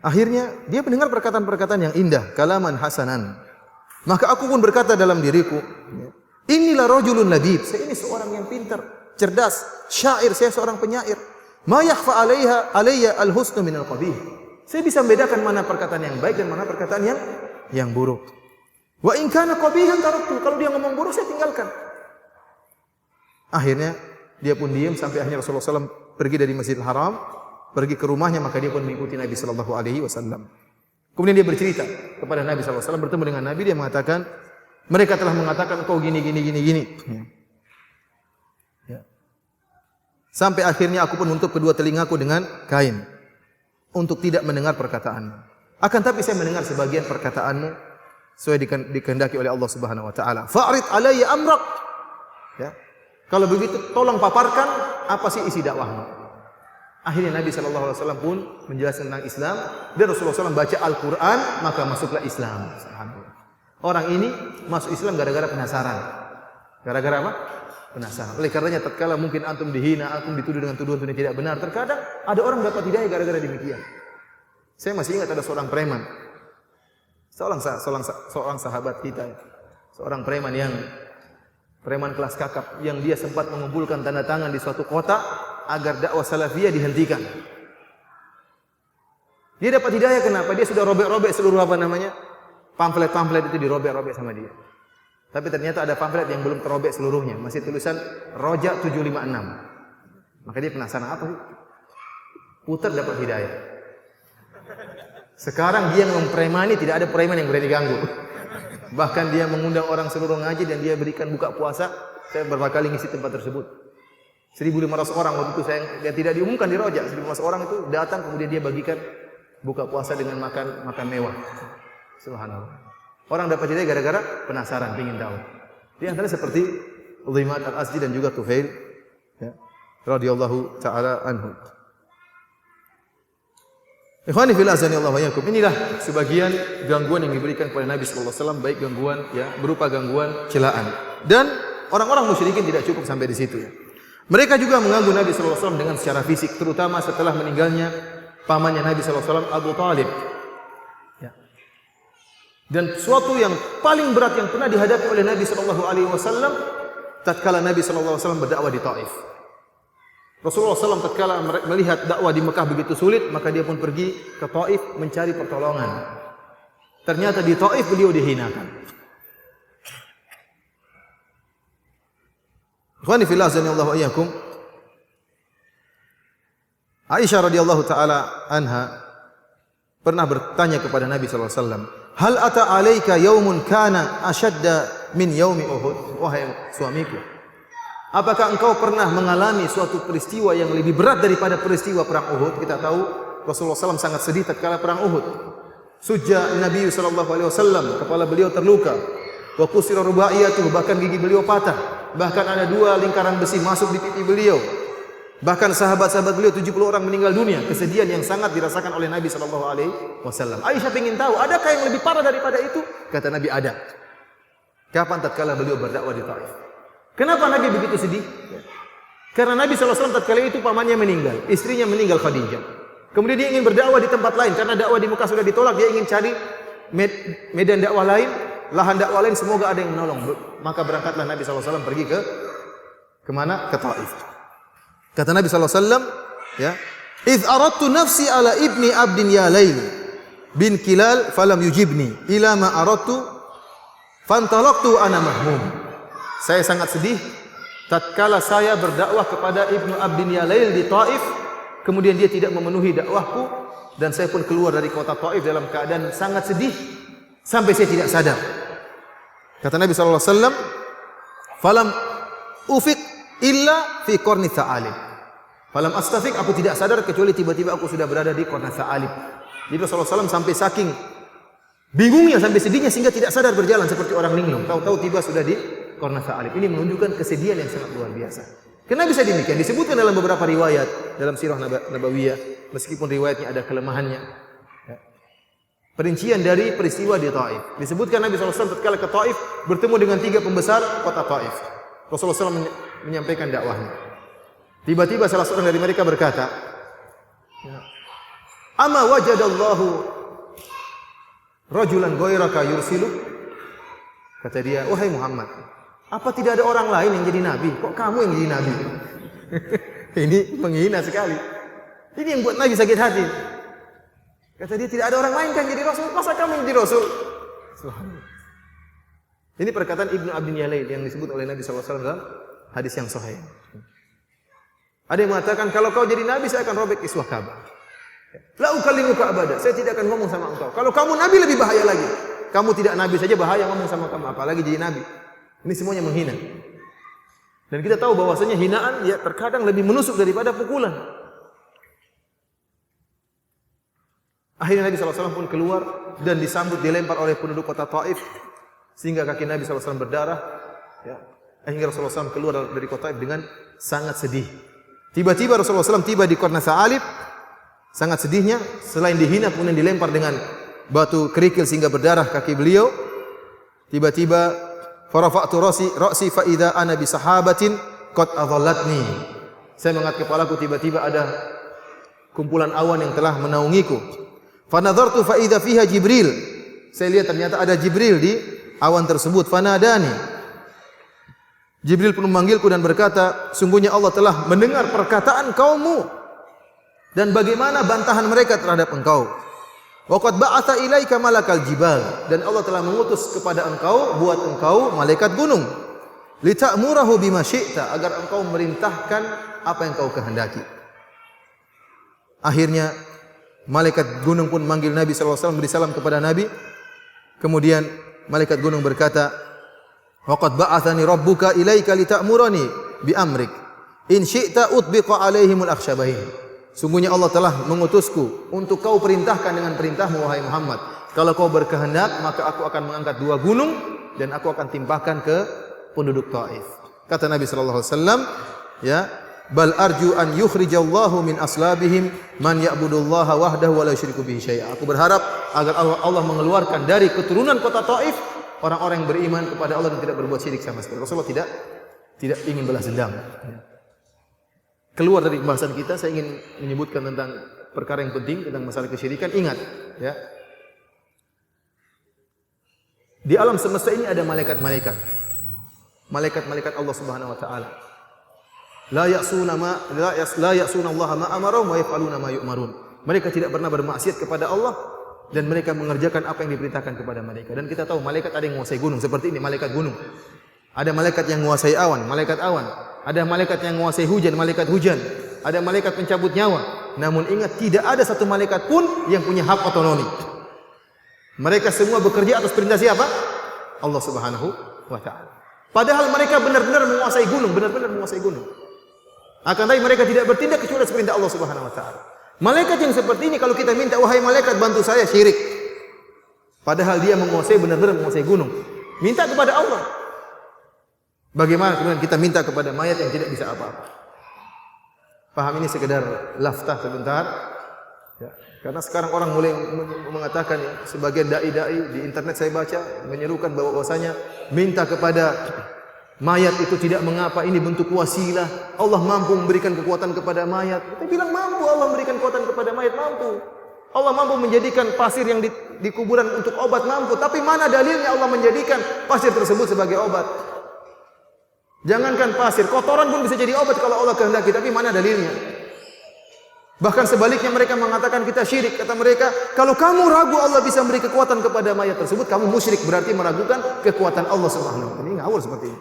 Akhirnya dia mendengar perkataan-perkataan yang indah, kalaman hasanan. Maka aku pun berkata dalam diriku, inilah rajulun labib. Saya ini seorang yang pintar, cerdas, syair, saya seorang penyair. Ma yakhfa alayya al-husnu min al-qabih. Saya bisa membedakan mana perkataan yang baik dan mana perkataan yang buruk. Wa in kana qabihan taraktu. Kalau dia ngomong buruk saya tinggalkan. Akhirnya dia pun diam sampai akhirnya Rasulullah SAW pergi dari Masjidil Haram, pergi ke rumahnya, maka dia pun mengikuti Nabi sallallahu alaihi wasallam. Kemudian dia bercerita kepada Nabi sallallahu alaihi wasallam, bertemu dengan Nabi, dia mengatakan, mereka telah mengatakan engkau gini. Ya. Sampai akhirnya aku pun menutup kedua telingaku dengan kain untuk tidak mendengar perkataanmu. Akan tapi saya mendengar sebagian perkataanmu sesuai dikehendaki oleh Allah Subhanahu wa taala. Fa'rid alayya amrak. Ya. Kalau begitu tolong paparkan apa sih isi dakwahmu. Akhirnya Nabi sallallahu alaihi wasallam pun menjelaskan tentang Islam dan Rasulullah SAW baca Al-Qur'an, maka masuklah Islam. Orang ini masuk Islam gara-gara penasaran. Gara-gara apa? Penasaran. Oleh karenanya tatkala mungkin antum dihina, antum dituduh dengan tuduhan yang tidak benar, terkadang ada orang dapat hidayah gara-gara demikian. Saya masih ingat ada seorang preman. Seorang sahabat kita, seorang preman kelas kakap yang dia sempat mengumpulkan tanda tangan di suatu kota agar dakwah salafiyah dihentikan. Dia dapat hidayah kenapa? Dia sudah robek-robek seluruh pamflet-pamflet itu dirobek-robek sama dia. Tapi ternyata ada pamflet yang belum terobek seluruhnya, masih tulisan Roja 756. Maka dia penasaran apa sih? Putar dapat hidayah. Sekarang dia mempremani, tidak ada preman yang berani ganggu. Bahkan dia mengundang orang seluruh ngaji dan dia berikan buka puasa. Saya beberapa kali ngisi tempat tersebut. 1.500 orang waktu itu dia tidak diumumkan di Roja. 1.500 orang itu datang kemudian dia bagikan buka puasa dengan makan mewah. Subhanallah. Orang dapat hidayah gara-gara penasaran, ingin tahu. Di antara seperti Udhaimat al-Azdi dan juga Tufail, ya, radhiyallahu taala anhu. Ikhwani fillah azanillahu wa iyyakum. Inilah sebagian gangguan yang diberikan kepada Nabi sallallahu alaihi wasallam, baik gangguan ya berupa gangguan celaan. Dan orang-orang musyrikin tidak cukup sampai di situ ya. Mereka juga mengganggu Nabi sallallahu alaihi wasallam dengan secara fisik, terutama setelah meninggalnya pamannya Nabi sallallahu alaihi wasallam Abu Talib. Ya. Dan suatu yang paling berat yang pernah dihadapi oleh Nabi sallallahu alaihi wasallam tatkala Nabi sallallahu alaihi wasallam berdakwah di Taif. Rasulullah SAW tatkala melihat dakwah di Mekah begitu sulit, maka dia pun pergi ke Taif mencari pertolongan. Ternyata di Taif beliau dihinakan. Ikhwani fillah azanillahu wa iyyakum. Aisyah radhiyallahu taala anha pernah bertanya kepada Nabi sallallahu alaihi wasallam, "Hal ata 'alaika yaumun kana ashadda min yaumi Uhud?" Wahai suamiku, apakah engkau pernah mengalami suatu peristiwa yang lebih berat daripada peristiwa perang Uhud? Kita tahu Rasulullah SAW sangat sedih tatkala perang Uhud. Sujja Nabi SAW, kepala beliau terluka. Wa kusira rubaiyatuh, bahkan gigi beliau patah. Bahkan ada 2 lingkaran besi masuk di pipi beliau. Bahkan sahabat-sahabat beliau 70 orang meninggal dunia. Kesedihan yang sangat dirasakan oleh Nabi SAW. Aisyah ingin tahu, adakah yang lebih parah daripada itu? Kata Nabi, ada. Kapan tatkala beliau berdakwah di Taif? Kenapa Nabi begitu sedih? Karena Nabi SAW tatkala itu pamannya meninggal, istrinya meninggal Khadijah. Kemudian dia ingin berdakwah di tempat lain karena dakwah di Mekah sudah ditolak, dia ingin cari medan dakwah lain, lahan dakwah lain, semoga ada yang menolong. Maka berangkatlah Nabi SAW pergi ke mana? Ke Taif. Kata Nabi SAW, ya, "Idz aradtu nafsi ala ibni abdin ya Lail bin Kilal falam yujibni ila ma aradtu fantalaqtu ana mahmum." Saya sangat sedih tatkala saya berdakwah kepada Ibnu Abdin Yalail di Taif, kemudian dia tidak memenuhi dakwahku dan saya pun keluar dari kota Taif dalam keadaan sangat sedih sampai saya tidak sadar. Kata Nabi sallallahu alaihi wasallam, "Falam ufiq illa fi qarni tha'alib." Falam astafiq, aku tidak sadar kecuali tiba-tiba aku sudah berada di qarni tha'alib. Jadi Rasulullah SAW sampai saking bingungnya, sampai sedihnya sehingga tidak sadar berjalan seperti orang linglung. Tahu-tahu tiba sudah di qarni tha'alib. Ini menunjukkan kesedihan yang sangat luar biasa. Kenapa bisa demikian? Disebutkan dalam beberapa riwayat dalam sirah Nabawiyah, meskipun riwayatnya ada kelemahannya. Ya. Perincian dari peristiwa di Taif. Disebutkan Nabi SAW tatkala ke Taif bertemu dengan 3 pembesar kota Taif. Rasulullah SAW menyampaikan dakwahnya. Tiba-tiba salah seorang dari mereka berkata, "Ama wajadallahu rajulan ghairaka yursilu?" Kata dia, "Wahai Muhammad, apa tidak ada orang lain yang jadi nabi? Kok kamu yang jadi nabi?" Ini menghina sekali. Ini yang buat Nabi sakit hati. Kata dia, tidak ada orang lain kan jadi rasul, masa kamu yang jadi rasul? Ini perkataan Ibnu Abdin Yalail yang disebut oleh Nabi SAW dalam hadis yang sahih. Ada yang mengatakan, kalau kau jadi nabi saya akan robek iswah Ka'bah. La ukallimuka abada, saya tidak akan ngomong sama engkau. Kalau kamu nabi lebih bahaya lagi. Kamu tidak nabi saja bahaya ngomong sama kamu, apalagi jadi nabi. Ini semuanya menghina. Dan kita tahu bahwasanya hinaan ya terkadang lebih menusuk daripada pukulan. Akhirnya Nabi SAW pun keluar dan disambut dilempar oleh penduduk kota Taif sehingga kaki Nabi SAW berdarah. Ya. Akhirnya Rasulullah SAW keluar dari kota Taif dengan sangat sedih. Tiba-tiba Rasulullah SAW tiba di Qarna Tha'alib, sangat sedihnya, selain dihina kemudian dilempar dengan batu kerikil sehingga berdarah kaki beliau. Tiba-tiba farafa'tu ra'si fa idza ana bi sahabatin qad adhallatni. Saya mengangkat kepalaku, tiba-tiba ada kumpulan awan yang telah menaungiku. Fa nadhartu fa idza fiha Jibril. Saya lihat ternyata ada Jibril di awan tersebut. Fanadani. Jibril pun memanggilku dan berkata, sungguhnya Allah telah mendengar perkataan kaummu dan bagaimana bantahan mereka terhadap engkau. Wa qad ba'atha ilaika malakal jibal, dan Allah telah mengutus kepada engkau, buat engkau malaikat gunung. Li ta'murahu bima syi'ta, agar engkau merintahkan apa yang kau kehendaki. Akhirnya malaikat gunung pun manggil Nabi sallallahu alaihi wasallam, beri salam kepada Nabi. Kemudian malaikat gunung berkata, "Wa qad ba'athani rabbuka ilaika li ta'murani bi amrik. In syi'ta utbiqa alaihimul akhsyabain." Sungguhnya Allah telah mengutusku untuk kau perintahkan dengan perintahmu wahai Muhammad. Kalau kau berkehendak maka aku akan mengangkat 2 gunung dan aku akan timpahkan ke penduduk Taif. Kata Nabi sallallahu alaihi wasallam, ya, "Bal arju an yukhrijallahu min aslabihim man ya'budullaha wahdahu wa la yusyriku bihi syai'a." Aku berharap agar Allah mengeluarkan dari keturunan kota Taif orang-orang yang beriman kepada Allah dan tidak berbuat syirik sama sekali. Rasulullah tidak ingin balas dendam. Keluar dari pembahasan kita, saya ingin menyebutkan tentang perkara yang penting tentang masalah kesyirikan. Ingat, ya. Di alam semesta ini ada malaikat-malaikat. Malaikat-malaikat Allah Subhanahu wa taala. La ya'suna Allah ma amarahum wa yaf'aluna ma yu'marun. Mereka tidak pernah bermaksiat kepada Allah dan mereka mengerjakan apa yang diperintahkan kepada mereka. Dan kita tahu malaikat ada yang menguasai gunung, seperti ini malaikat gunung. Ada malaikat yang menguasai awan, malaikat awan. Ada malaikat yang menguasai hujan, malaikat hujan. Ada malaikat pencabut nyawa. Namun ingat, tidak ada satu malaikat pun yang punya hak otonomi. Mereka semua bekerja atas perintah siapa? Allah Subhanahu wa taala. Padahal mereka benar-benar menguasai gunung, benar-benar menguasai gunung. Akan tetapi mereka tidak bertindak kecuali atas perintah Allah Subhanahu wa taala. Malaikat yang seperti ini kalau kita minta, wahai malaikat bantu saya, syirik. Padahal dia menguasai, benar-benar menguasai gunung. Minta kepada Allah. Bagaimana kemudian kita minta kepada mayat yang tidak bisa apa-apa? Paham, ini sekedar laftah sebentar. Ya. Karena sekarang orang mulai mengatakan, ya, sebagian dai-dai di internet saya baca menyerukan bahwasanya minta kepada mayat itu tidak mengapa, ini bentuk wasilah. Allah mampu memberikan kekuatan kepada mayat. Kita bilang mampu Allah memberikan kekuatan kepada mayat, mampu. Allah mampu menjadikan pasir yang di kuburan untuk obat, mampu. Tapi mana dalilnya Allah menjadikan pasir tersebut sebagai obat? Jangankan pasir, kotoran pun bisa jadi obat kalau Allah kehendaki. Tapi mana dalilnya? Bahkan sebaliknya mereka mengatakan kita syirik. Kata mereka, kalau kamu ragu Allah bisa memberi kekuatan kepada mayat tersebut, kamu musyrik, berarti meragukan kekuatan Allah Subhanahu wa taala. Ini ngawur seperti ini.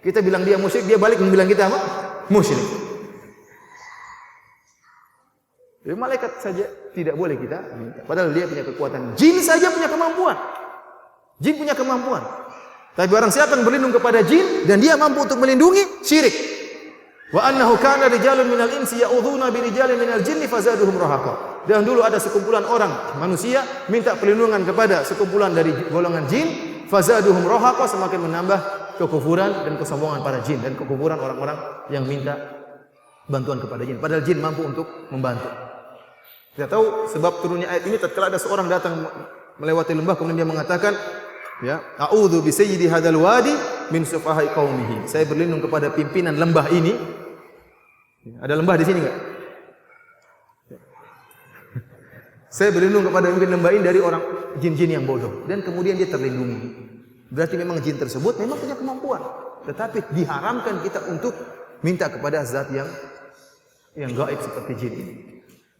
Kita bilang dia musyrik, dia balik membilang kita apa? Musyrik. Jadi malaikat saja tidak boleh kita minta. Padahal dia punya kekuatan. Jin saja punya kemampuan. Jin punya kemampuan. Tapi barang siapa yang berlindung kepada jin dan dia mampu untuk melindungi, syirik. Wa annahu kana rijalun minal insi ya'udzuuna bi rijalin minal jinni fazaduhum rahaqa. Dan dulu ada sekumpulan orang manusia minta perlindungan kepada sekumpulan dari golongan jin, fazaduhum rahaqa, semakin menambah kekufuran dan kesombongan para jin dan kekufuran orang-orang yang minta bantuan kepada jin. Padahal jin mampu untuk membantu. Kita tahu sebab turunnya ayat ini tatkala ada seorang datang melewati lembah kemudian dia mengatakan, ya, a'udzu bi sayyidi hadzal wadi min sufahai qaumihi. Saya berlindung kepada pimpinan lembah ini. Ada lembah di sini enggak? Saya berlindung kepada pimpinan lembah ini dari orang jin-jin yang bodoh dan kemudian dia terlindungi. Berarti memang jin tersebut memang punya kemampuan, tetapi diharamkan kita untuk minta kepada zat yang gaib seperti jin ini.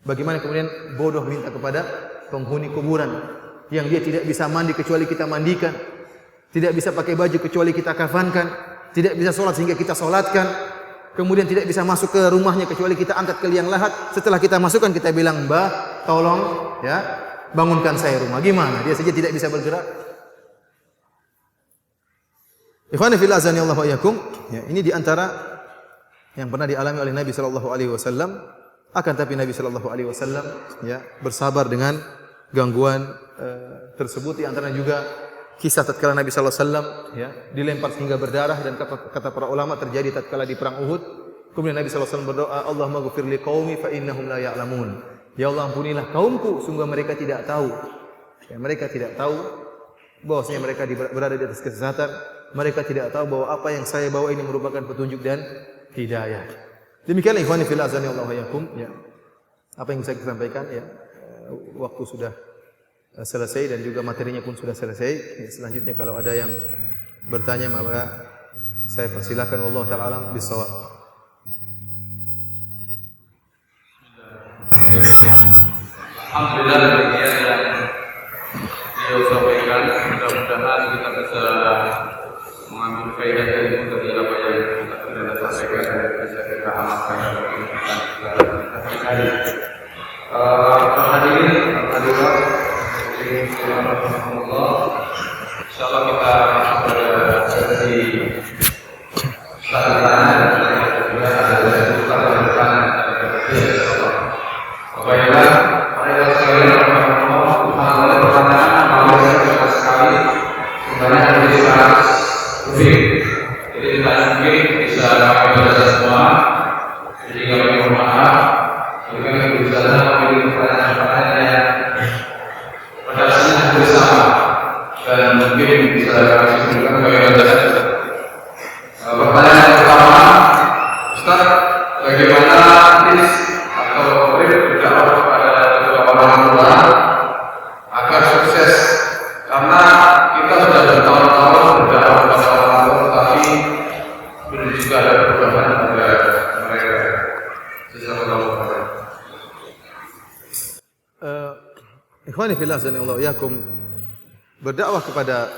Bagaimana kemudian bodoh minta kepada penghuni kuburan yang dia tidak bisa mandi kecuali kita mandikan, tidak bisa pakai baju kecuali kita kafankan, tidak bisa sholat sehingga kita sholatkan, kemudian tidak bisa masuk ke rumahnya kecuali kita angkat ke liang lahat. Setelah kita masukkan kita bilang, "Mbah, tolong ya bangunkan saya rumah." Gimana? Dia saja tidak bisa bergerak. Ikhwani fillah azanillahu wa iyyakum, ya, ini di antara yang pernah dialami oleh Nabi sallallahu alaihi wasallam. Akan tapi Nabi sallallahu alaihi wasallam ya bersabar dengan gangguan tersebut. Di antaranya juga kisah tatkala Nabi sallallahu alaihi wasallam ya dilempar sehingga berdarah dan kata para ulama terjadi tatkala di perang Uhud. Kemudian Nabi sallallahu alaihi wasallam berdoa, "Allahumma ghfir li qaumi fa innahum la ya'lamun." Ya Allah, ampunilah kaumku, sungguh mereka tidak tahu. Ya, mereka tidak tahu bahwasanya mereka berada di atas kesesatan. Mereka tidak tahu bahwa apa yang saya bawa ini merupakan petunjuk dan hidayah. Demikianlah ikhwani fillah azanillahu wa iyyakum, ya. Apa yang bisa kita sampaikan ya. Waktu sudah selesai dan juga materinya pun sudah selesai. Ya, selanjutnya kalau ada yang bertanya maka saya persilakan, wallahu taala alam bisawab. Alhamdulillah demikian yang beliau sampaikan. Mudah-mudahan kita bisa mengambil faedah dari apa yang kita sampaikan dan bisa kita amalkan dalam kehidupan kita. Hadirin, hadirat, insyaallah kita pada sesi tanya dan juga ada pertanyaan. Baiklah, saya sekalian ada pertanyaan yang sekali sebenarnya dari sangat unik. Jadi ditanya mungkin bisa kami baca semua. Jadi kami mohon maaf jika kami bisa memilih pertanyaan-pertanyaan yang pada dasarnya bersama dan mungkin bisa kami simpulkan bagaimana. Pertanyaan pertama, Ustaz, bagaimana tips atau berdakwah kepada kedua orang tua agar sukses? Karena kita sudah bertahun-tahun berdakwah kepada orang tua, tapi belum juga ada perubahan pada mereka. Jazakallahu khairan. Ikhwani fillah azanillahu wa iyyakum, berdakwah kepada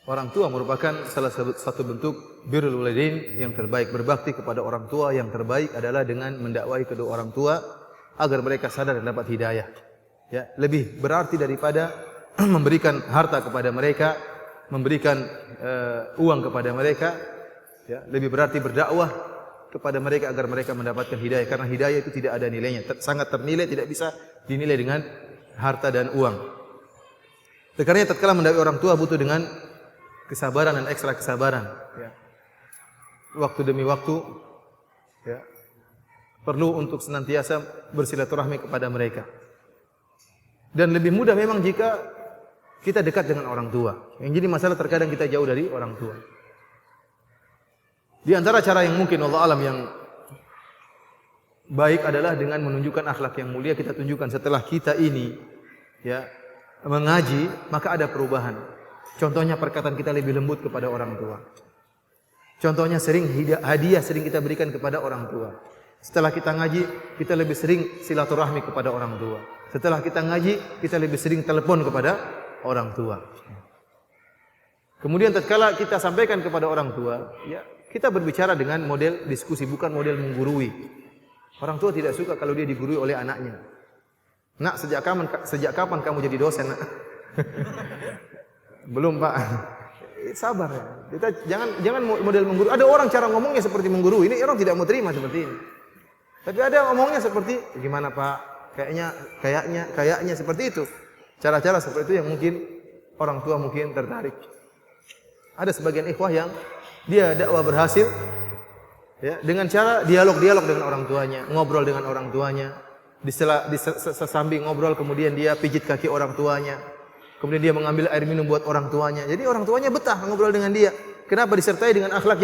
orang tua merupakan salah satu bentuk birrul walidain yang terbaik. Berbakti kepada orang tua yang terbaik adalah dengan mendakwai kedua orang tua agar mereka sadar dan dapat hidayah. Ya, lebih berarti daripada memberikan harta kepada mereka, memberikan uang kepada mereka. Ya, lebih berarti berdakwah kepada mereka agar mereka mendapatkan hidayah, karena hidayah itu tidak ada nilainya, sangat ternilai, tidak bisa dinilai dengan harta dan uang. Karena tatkala mendakwai orang tua butuh dengan kesabaran dan ekstra kesabaran. Ya. Waktu demi waktu, ya, perlu untuk senantiasa bersilaturahmi kepada mereka. Dan lebih mudah memang jika kita dekat dengan orang tua. Yang jadi masalah terkadang kita jauh dari orang tua. Di antara cara yang mungkin Allah alam yang baik adalah dengan menunjukkan akhlak yang mulia. Kita tunjukkan setelah kita ini ya mengaji, maka ada perubahan. Contohnya perkataan kita lebih lembut kepada orang tua. Contohnya sering hadiah sering kita berikan kepada orang tua. Setelah kita ngaji, kita lebih sering silaturahmi kepada orang tua. Setelah kita ngaji, kita lebih sering telepon kepada orang tua. Kemudian tatkala kita sampaikan kepada orang tua, ya, kita berbicara dengan model diskusi, bukan model menggurui. Orang tua tidak suka kalau dia digurui oleh anaknya. Nak, sejak kapan kamu jadi dosen? Nak? Belum Pak. Sabar ya. Kita jangan model mengguru. Ada orang cara ngomongnya seperti mengguru. Ini orang tidak mau terima seperti ini. Tapi ada ngomongnya seperti gimana Pak? Kayaknya seperti itu. Cara-cara seperti itu yang mungkin orang tua mungkin tertarik. Ada sebagian ikhwah yang dia dakwah berhasil ya dengan cara dialog dengan orang tuanya, ngobrol dengan orang tuanya. Sesambil ngobrol kemudian dia pijit kaki orang tuanya. Kemudian dia mengambil air minum buat orang tuanya. Jadi orang tuanya betah ngobrol dengan dia. Kenapa? Disertai dengan akhlak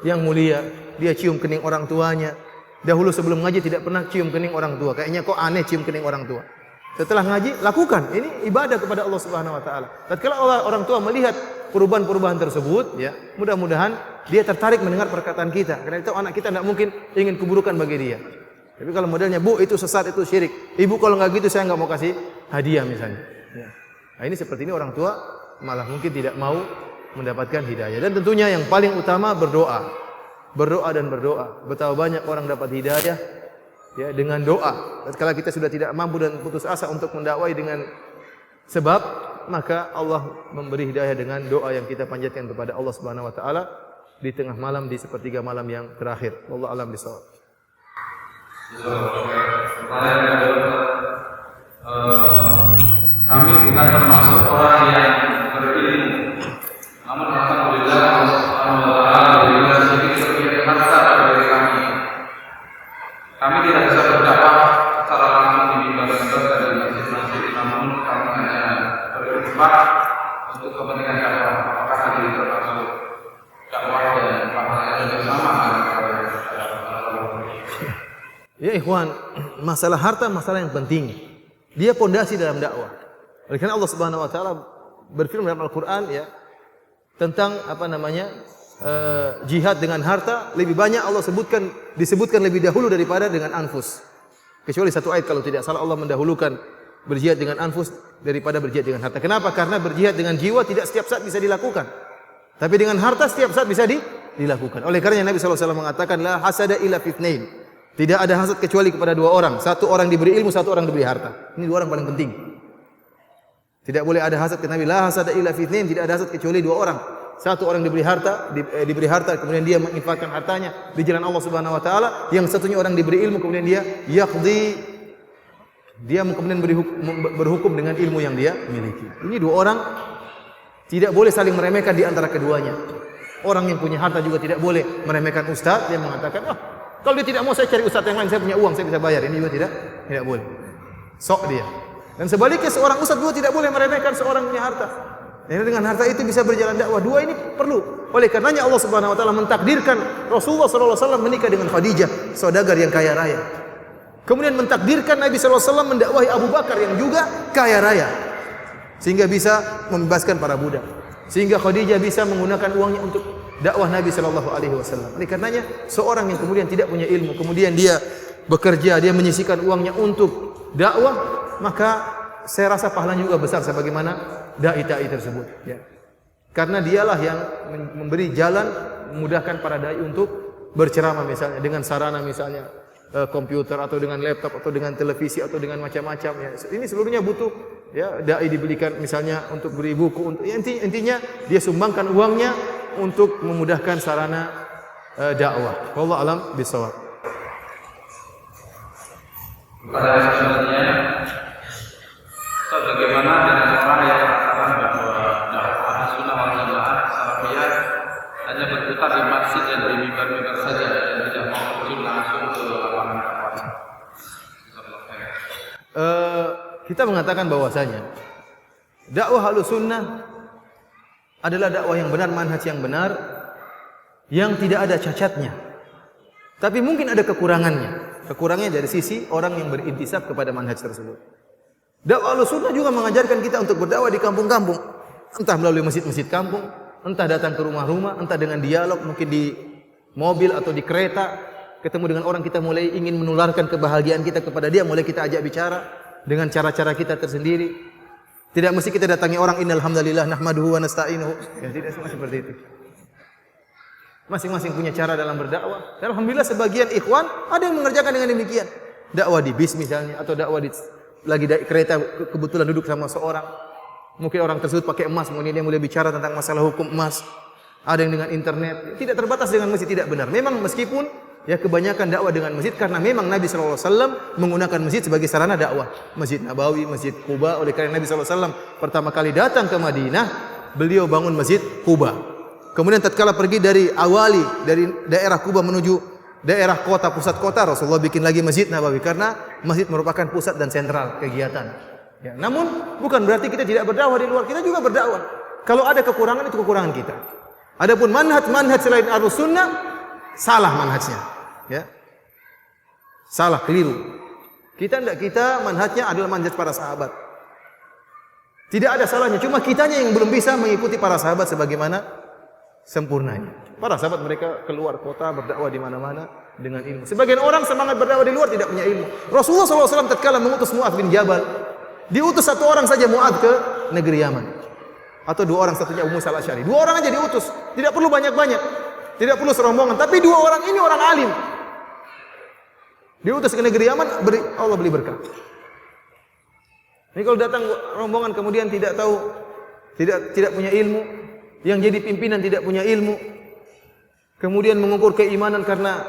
yang mulia. Dia cium kening orang tuanya. Dahulu sebelum ngaji tidak pernah cium kening orang tua. Kayaknya kok aneh cium kening orang tua. Setelah ngaji lakukan. Ini ibadah kepada Allah Subhanahu wa taala. Tatkala orang tua melihat perubahan-perubahan tersebut, ya, mudah-mudahan dia tertarik mendengar perkataan kita. Karena itu anak kita tidak mungkin ingin keburukan bagi dia. Tapi kalau modelnya, Bu, itu sesat, itu syirik. Ibu kalau nggak gitu saya nggak mau kasih hadiah misalnya. Ya. Nah, ini seperti ini orang tua malah mungkin tidak mau mendapatkan hidayah. Dan tentunya yang paling utama berdoa. Berdoa dan berdoa. Betapa banyak orang dapat hidayah ya dengan doa. Kalau kita sudah tidak mampu dan putus asa untuk mendakwai dengan sebab, maka Allah memberi hidayah dengan doa yang kita panjatkan kepada Allah Subhanahu wa taala di tengah malam, di sepertiga malam yang terakhir. Wallahu a'lam bishawab. Kami bukan termasuk orang yang berilmu, namun alhamdulillah Allah Subhanahu wa taala berikan sedikit harta dari kami. Kami tidak bisa berdakwah secara langsung di mimbar-mimbar dan di masjid-masjid, namun kami hanya berinfak untuk kepentingan dakwah. Apakah hal ini termasuk dakwah dan pahala bersama? Ya ikhwan, masalah harta masalah yang penting. Dia pondasi dalam dakwah. Oleh karena Allah Subhanahu wa taala berfirman dalam Al-Qur'an ya tentang jihad dengan harta lebih banyak Allah disebutkan lebih dahulu daripada dengan anfus. Kecuali satu ayat kalau tidak salah Allah mendahulukan berjihad dengan anfus daripada berjihad dengan harta. Kenapa? Karena berjihad dengan jiwa tidak setiap saat bisa dilakukan. Tapi dengan harta setiap saat bisa dilakukan. Oleh karena Nabi sallallahu alaihi wasallam mengatakan la hasada illa fitnain. Tidak ada hasad kecuali kepada dua orang. Satu orang diberi ilmu, satu orang diberi harta. Ini dua orang paling penting. Tidak boleh ada hasad ke Nabi. La hasada illa fitnain. Tidak ada hasad kecuali dua orang. Satu orang diberi harta, kemudian dia menginfakkan hartanya di jalan Allah Subhanahu wa taala. Yang satunya orang diberi ilmu, kemudian dia kemudian berhukum dengan ilmu yang dia miliki. Ini dua orang tidak boleh saling meremehkan di antara keduanya. Orang yang punya harta juga tidak boleh meremehkan ustaz. Dia mengatakan, kalau dia tidak mau saya cari ustaz yang lain, saya punya uang, saya bisa bayar. Ini juga tidak boleh. Sok dia. Dan sebaliknya seorang ustaz juga tidak boleh meremehkan seorang punya harta. Jadi dengan harta itu bisa berjalan dakwah. Dua ini perlu. Oleh karenanya Allah Subhanahu wa taala mentakdirkan Rasulullah sallallahu alaihi wasallam menikah dengan Khadijah, saudagar yang kaya raya. Kemudian mentakdirkan Nabi sallallahu alaihi wasallam mendakwahi Abu Bakar yang juga kaya raya. Sehingga bisa membebaskan para budak. Sehingga Khadijah bisa menggunakan uangnya untuk dakwah Nabi sallallahu alaihi wasallam. Oleh karenanya seorang yang kemudian tidak punya ilmu, kemudian dia bekerja, dia menyisihkan uangnya untuk dakwah, maka saya rasa pahalanya juga besar sebagaimana dai tersebut ya. Karena dialah yang memberi jalan, memudahkan para dai untuk berceramah misalnya dengan sarana misalnya komputer atau dengan laptop atau dengan televisi atau dengan macam-macam ya. Ini seluruhnya butuh ya, dai dibelikan misalnya untuk beri buku untuk ya, intinya dia sumbangkan uangnya untuk memudahkan sarana dakwah. Wallahu alam bishawab. Pada selanjutnya, bagaimana dengan orang yang mengatakan bahwa dakwah sunnah wal jamaah salafiyah hanya berputar di masjid dan di mimbar-mimbar saja dan tidak mau terjun langsung ke lapangan dakwah? Kita mengatakan bahwasanya dakwah Ahlussunnah adalah dakwah yang benar, manhaj yang benar, yang tidak ada cacatnya. Tapi mungkin ada kekurangannya. Kekurangannya dari sisi orang yang berintisab kepada manhaj tersebut. Dakwah Ahlussunnah juga mengajarkan kita untuk berdakwah di kampung-kampung, entah melalui masjid-masjid kampung, entah datang ke rumah-rumah, entah dengan dialog, mungkin di mobil atau di kereta, ketemu dengan orang kita mulai ingin menularkan kebahagiaan kita kepada dia, mulai kita ajak bicara dengan cara-cara kita tersendiri. Tidak mesti kita datangi orang innal hamdalillah nahmaduhu wa nasta'inuhu. Ya, tidak semua seperti itu. Masing-masing punya cara dalam berdakwah. Dan alhamdulillah sebagian ikhwan ada yang mengerjakan dengan demikian. Dakwah di bis misalnya atau dakwah di lagi di kereta kebetulan duduk sama seorang. Mungkin orang tersebut pakai emas, kemudian dia mulai bicara tentang masalah hukum emas. Ada yang dengan internet, tidak terbatas dengan masjid, tidak benar. Memang meskipun ya kebanyakan dakwah dengan masjid karena memang Nabi sallallahu alaihi wasallam menggunakan masjid sebagai sarana dakwah. Masjid Nabawi, Masjid Quba, oleh karena Nabi sallallahu alaihi wasallam pertama kali datang ke Madinah, beliau bangun Masjid Quba. Kemudian tatkala pergi dari daerah Quba menuju daerah kota, pusat kota, Rasulullah bikin lagi Masjid Nabawi karena masjid merupakan pusat dan sentral kegiatan. Ya, namun bukan berarti kita tidak berdakwah di luar, kita juga berdakwah. Kalau ada kekurangan itu kekurangan kita. Adapun manhaj selain Ahlus Sunnah salah manhajnya, ya. Salah, keliru. Kita manhajnya adalah manhaj para sahabat. Tidak ada salahnya, cuma kitanya yang belum bisa mengikuti para sahabat sebagaimana sempurnanya. Para sahabat mereka keluar kota berdakwah di mana-mana dengan ilmu. Sebagian orang semangat berdakwah di luar tidak punya ilmu. Rasulullah SAW tatkala mengutus Mu'adz bin Jabal, diutus satu orang saja Mu'adz ke negeri Yaman. Atau dua orang, satunya Abu Musa al-Asy'ari. Dua orang aja diutus, tidak perlu banyak-banyak, tidak perlu serombongan, tapi dua orang ini orang alim. Diutus ke negeri Yaman, Allah beri berkah. Ini kalau datang rombongan kemudian tidak tahu, tidak punya ilmu, yang jadi pimpinan tidak punya ilmu, kemudian mengukur keimanan karena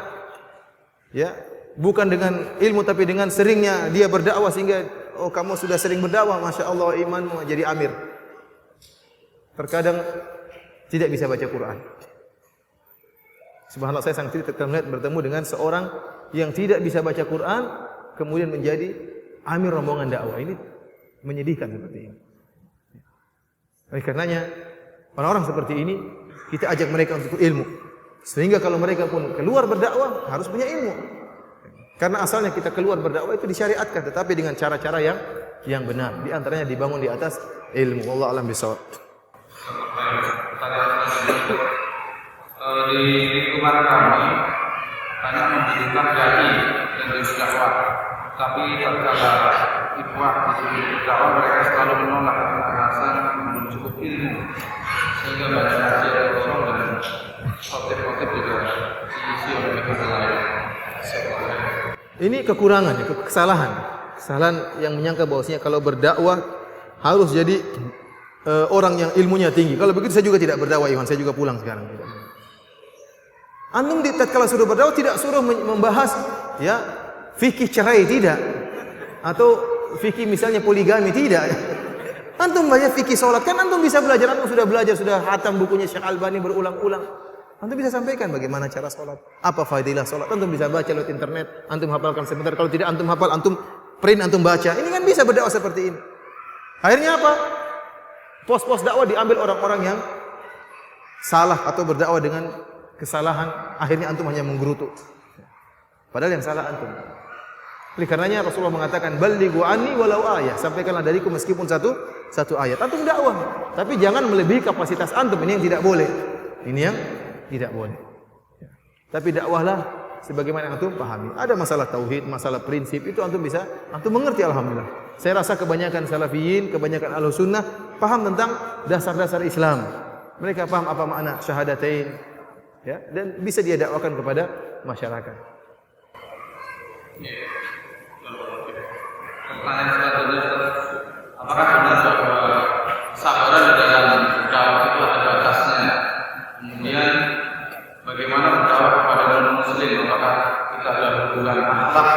ya bukan dengan ilmu tapi dengan seringnya dia berdakwah sehingga kamu sudah sering berdakwah, masya Allah imanmu jadi amir. Terkadang tidak bisa baca Quran. Subhanallah, saya sangat terkejut bertemu dengan seorang yang tidak bisa baca Quran kemudian menjadi amir rombongan dakwah. Ini menyedihkan seperti ini. Oleh karenanya orang-orang seperti ini kita ajak mereka untuk ilmu. Sehingga kalau mereka pun keluar berdakwah harus punya ilmu. Karena asalnya kita keluar berdakwah itu disyariatkan, tetapi dengan cara-cara yang benar. Di antaranya dibangun di atas ilmu. Wallahu a'lam bishawab. Di lingkungan kami banyak membutuhkan dai dan berdakwah, tapi tatkala ikhwah disuruh berdakwah mereka selalu menolak karena alasan belum cukup ilmu, sehingga banyak hasil kosong dan khotib-khotib juga diisi oleh pihak lain. Ini kekurangan, kesalahan yang menyangka bahwasanya kalau berdakwah harus jadi orang yang ilmunya tinggi. Kalau begitu saya juga tidak berdakwah, Iwan. Saya juga pulang sekarang. Antum tatkala suruh berdakwah tidak suruh membahas ya fikih cerai, tidak, atau fikih misalnya poligami, tidak. Antum baca fikih salat, kan antum bisa belajar, antum sudah belajar, sudah hatam bukunya Syekh Albani berulang-ulang. Antum bisa sampaikan bagaimana cara salat, apa fadilah salat. Antum bisa baca lewat internet, antum hafalkan sebentar. Kalau tidak antum hafal, antum print, antum baca. Ini kan bisa berdakwah seperti ini. Akhirnya apa? Pos-pos dakwah diambil orang-orang yang salah atau berdakwah dengan kesalahan. Akhirnya antum hanya menggerutu. Padahal yang salah antum. Oleh karenanya Rasulullah mengatakan, "Ballighu anni walau ayah." Sampaikanlah dariku meskipun satu ayat. Antum dakwah, tapi jangan melebihi kapasitas antum. Ini yang tidak boleh. Ini yang tidak boleh. Tapi dakwahlah sebagaimana yang antum pahami. Ada masalah tauhid, masalah prinsip, itu antum bisa, antum mengerti, alhamdulillah. Saya rasa kebanyakan salafiyin, kebanyakan Ahlus Sunnah paham tentang dasar-dasar Islam. Mereka paham apa makna syahadatain, ya, dan bisa dia dakwakan kepada masyarakat. Pertanyaan selanjutnya, apakah benar bahwa kesabaran di dalam dakwah itu ada batasnya? Kemudian bagaimana berdakwah kepada non-muslim? Apakah kita ada hubungan akhlak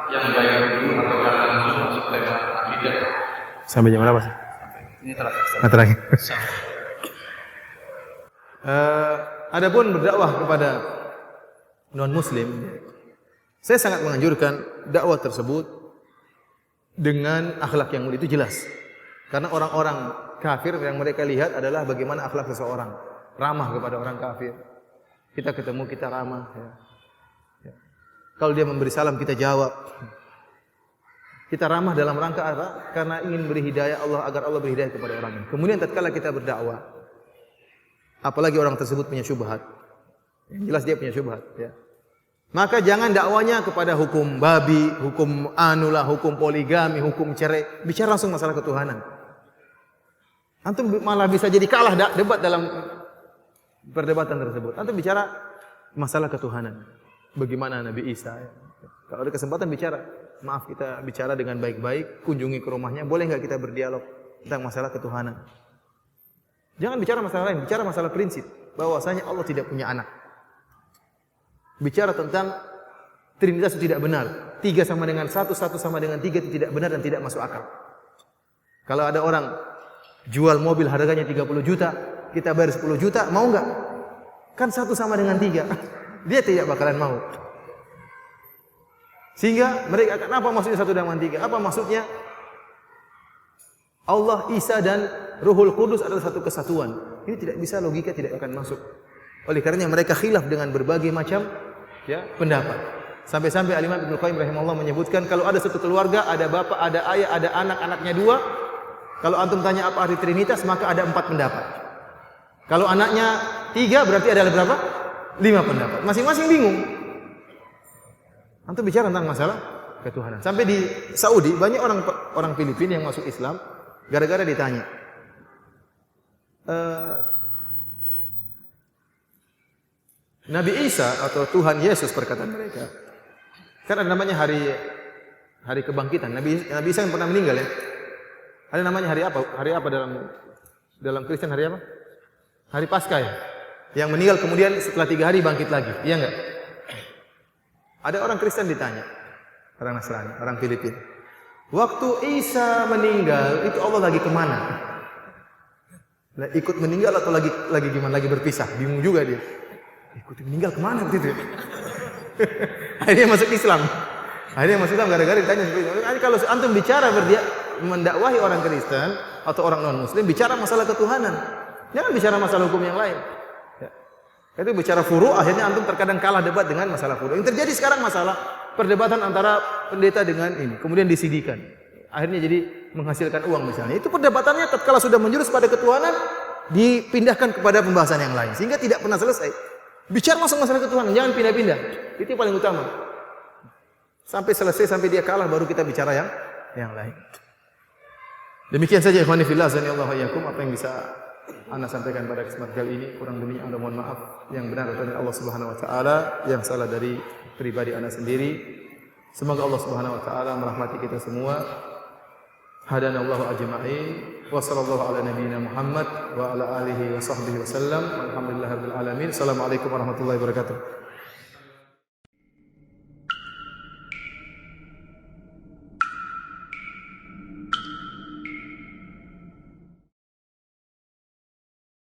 yang baik dulu atau langsung masuk lewat akidah? Sampai jam berapa? Ini terakhir. Terakhir. Adapun berdakwah kepada non-muslim, saya sangat menganjurkan dakwah tersebut dengan akhlak yang mulia, itu jelas. Karena orang-orang kafir yang mereka lihat adalah bagaimana akhlak seseorang. Ramah kepada orang kafir. Kita ketemu, kita ramah. Ya. Kalau dia memberi salam, kita jawab. Kita ramah dalam rangka apa? Karena ingin beri hidayah Allah, agar Allah beri hidayah kepada orang ini. Kemudian tatkala kita berdakwah, apalagi orang tersebut punya syubhat, jelas dia punya syubhat, ya. Maka jangan dakwanya kepada hukum babi, hukum anulah, hukum poligami, hukum cerai. Bicara langsung masalah ketuhanan. Antum malah bisa jadi kalah debat dalam perdebatan tersebut. Antum bicara masalah ketuhanan. Bagaimana Nabi Isa, ya. Kalau ada kesempatan bicara, maaf kita bicara dengan baik-baik, kunjungi ke rumahnya, boleh nggak kita berdialog? tentang masalah ketuhanan. Jangan bicara masalah lain, bicara masalah prinsip bahwasanya Allah tidak punya anak. Bicara tentang Trinitas itu tidak benar. 3 sama dengan 1, 1 sama dengan 3 itu tidak benar dan tidak masuk akal. Kalau ada orang jual mobil harganya 30 juta, kita bayar 10 juta, mau enggak? Kan 1 sama dengan 3. Dia tidak bakalan mau. Sehingga mereka akan, apa maksudnya 1 dengan 3? Apa maksudnya? Allah, Isa dan Ruhul Kudus adalah satu kesatuan. Ini tidak bisa, logika tidak akan masuk. Oleh karenanya mereka khilaf dengan berbagai macam pendapat. Sampai-sampai Al-Imam Ibnu Qayyim rahimahullah menyebutkan kalau ada satu keluarga, ada bapak, ada ayah, ada anak, anaknya 2. Kalau antum tanya apa arti Trinitas, maka ada 4 pendapat. Kalau anaknya 3 berarti ada berapa? 5 pendapat. Masing-masing bingung. Antum bicara tentang masalah ketuhanan. Sampai di Saudi banyak orang Filipina yang masuk Islam gara-gara ditanya. Nabi Isa atau Tuhan Yesus perkataan mereka. Kan ada namanya hari kebangkitan. Nabi Isa yang pernah meninggal ya. Ada namanya hari apa? Hari apa dalam Kristen, hari apa? Hari Paskah ya. Yang meninggal kemudian setelah 3 hari bangkit lagi. Iya enggak? Ada orang Kristen ditanya. Orang Nasrani, orang Filipina. Waktu Isa meninggal, itu Allah lagi kemana? Ikut meninggal atau lagi gimana? Lagi berpisah? Bingung juga dia. Ikut meninggal kemana begitu? Akhirnya masuk Islam. Gara-gara ditanya. Kalau antum bicara mendakwahi orang Kristen atau orang non-Muslim, bicara masalah ketuhanan. Jangan bicara masalah hukum yang lain. Itu bicara furu, akhirnya antum terkadang kalah debat dengan masalah furu. Yang terjadi sekarang masalah perdebatan antara pendeta dengan ini, kemudian disidikan. Akhirnya jadi menghasilkan uang misalnya. Itu perdebatannya kalau sudah menjurus pada ketuhanan, dipindahkan kepada pembahasan yang lain. Sehingga tidak pernah selesai. Bicara masalah ketuhanan, jangan pindah-pindah. Itu yang paling utama. Sampai selesai, sampai dia kalah, baru kita bicara yang lain. Demikian saja ikhwani fillah, azanillahu wa iyyakum, apa yang bisa Anda sampaikan pada kesempatan kali ini. Kurang lebihnya Anda mohon maaf. Yang benar dari Allah Subhanahu wa taala, yang salah dari pribadi Anda sendiri. Semoga Allah Subhanahu wa taala merahmati kita semua. Hadanallahu ajma'in. Wa sallallahu ala nabiyyina Muhammad wa ala alihi wa sahbihi wasallam. Alhamdulillahirabbil alamin. Assalamualaikum warahmatullahi wabarakatuh.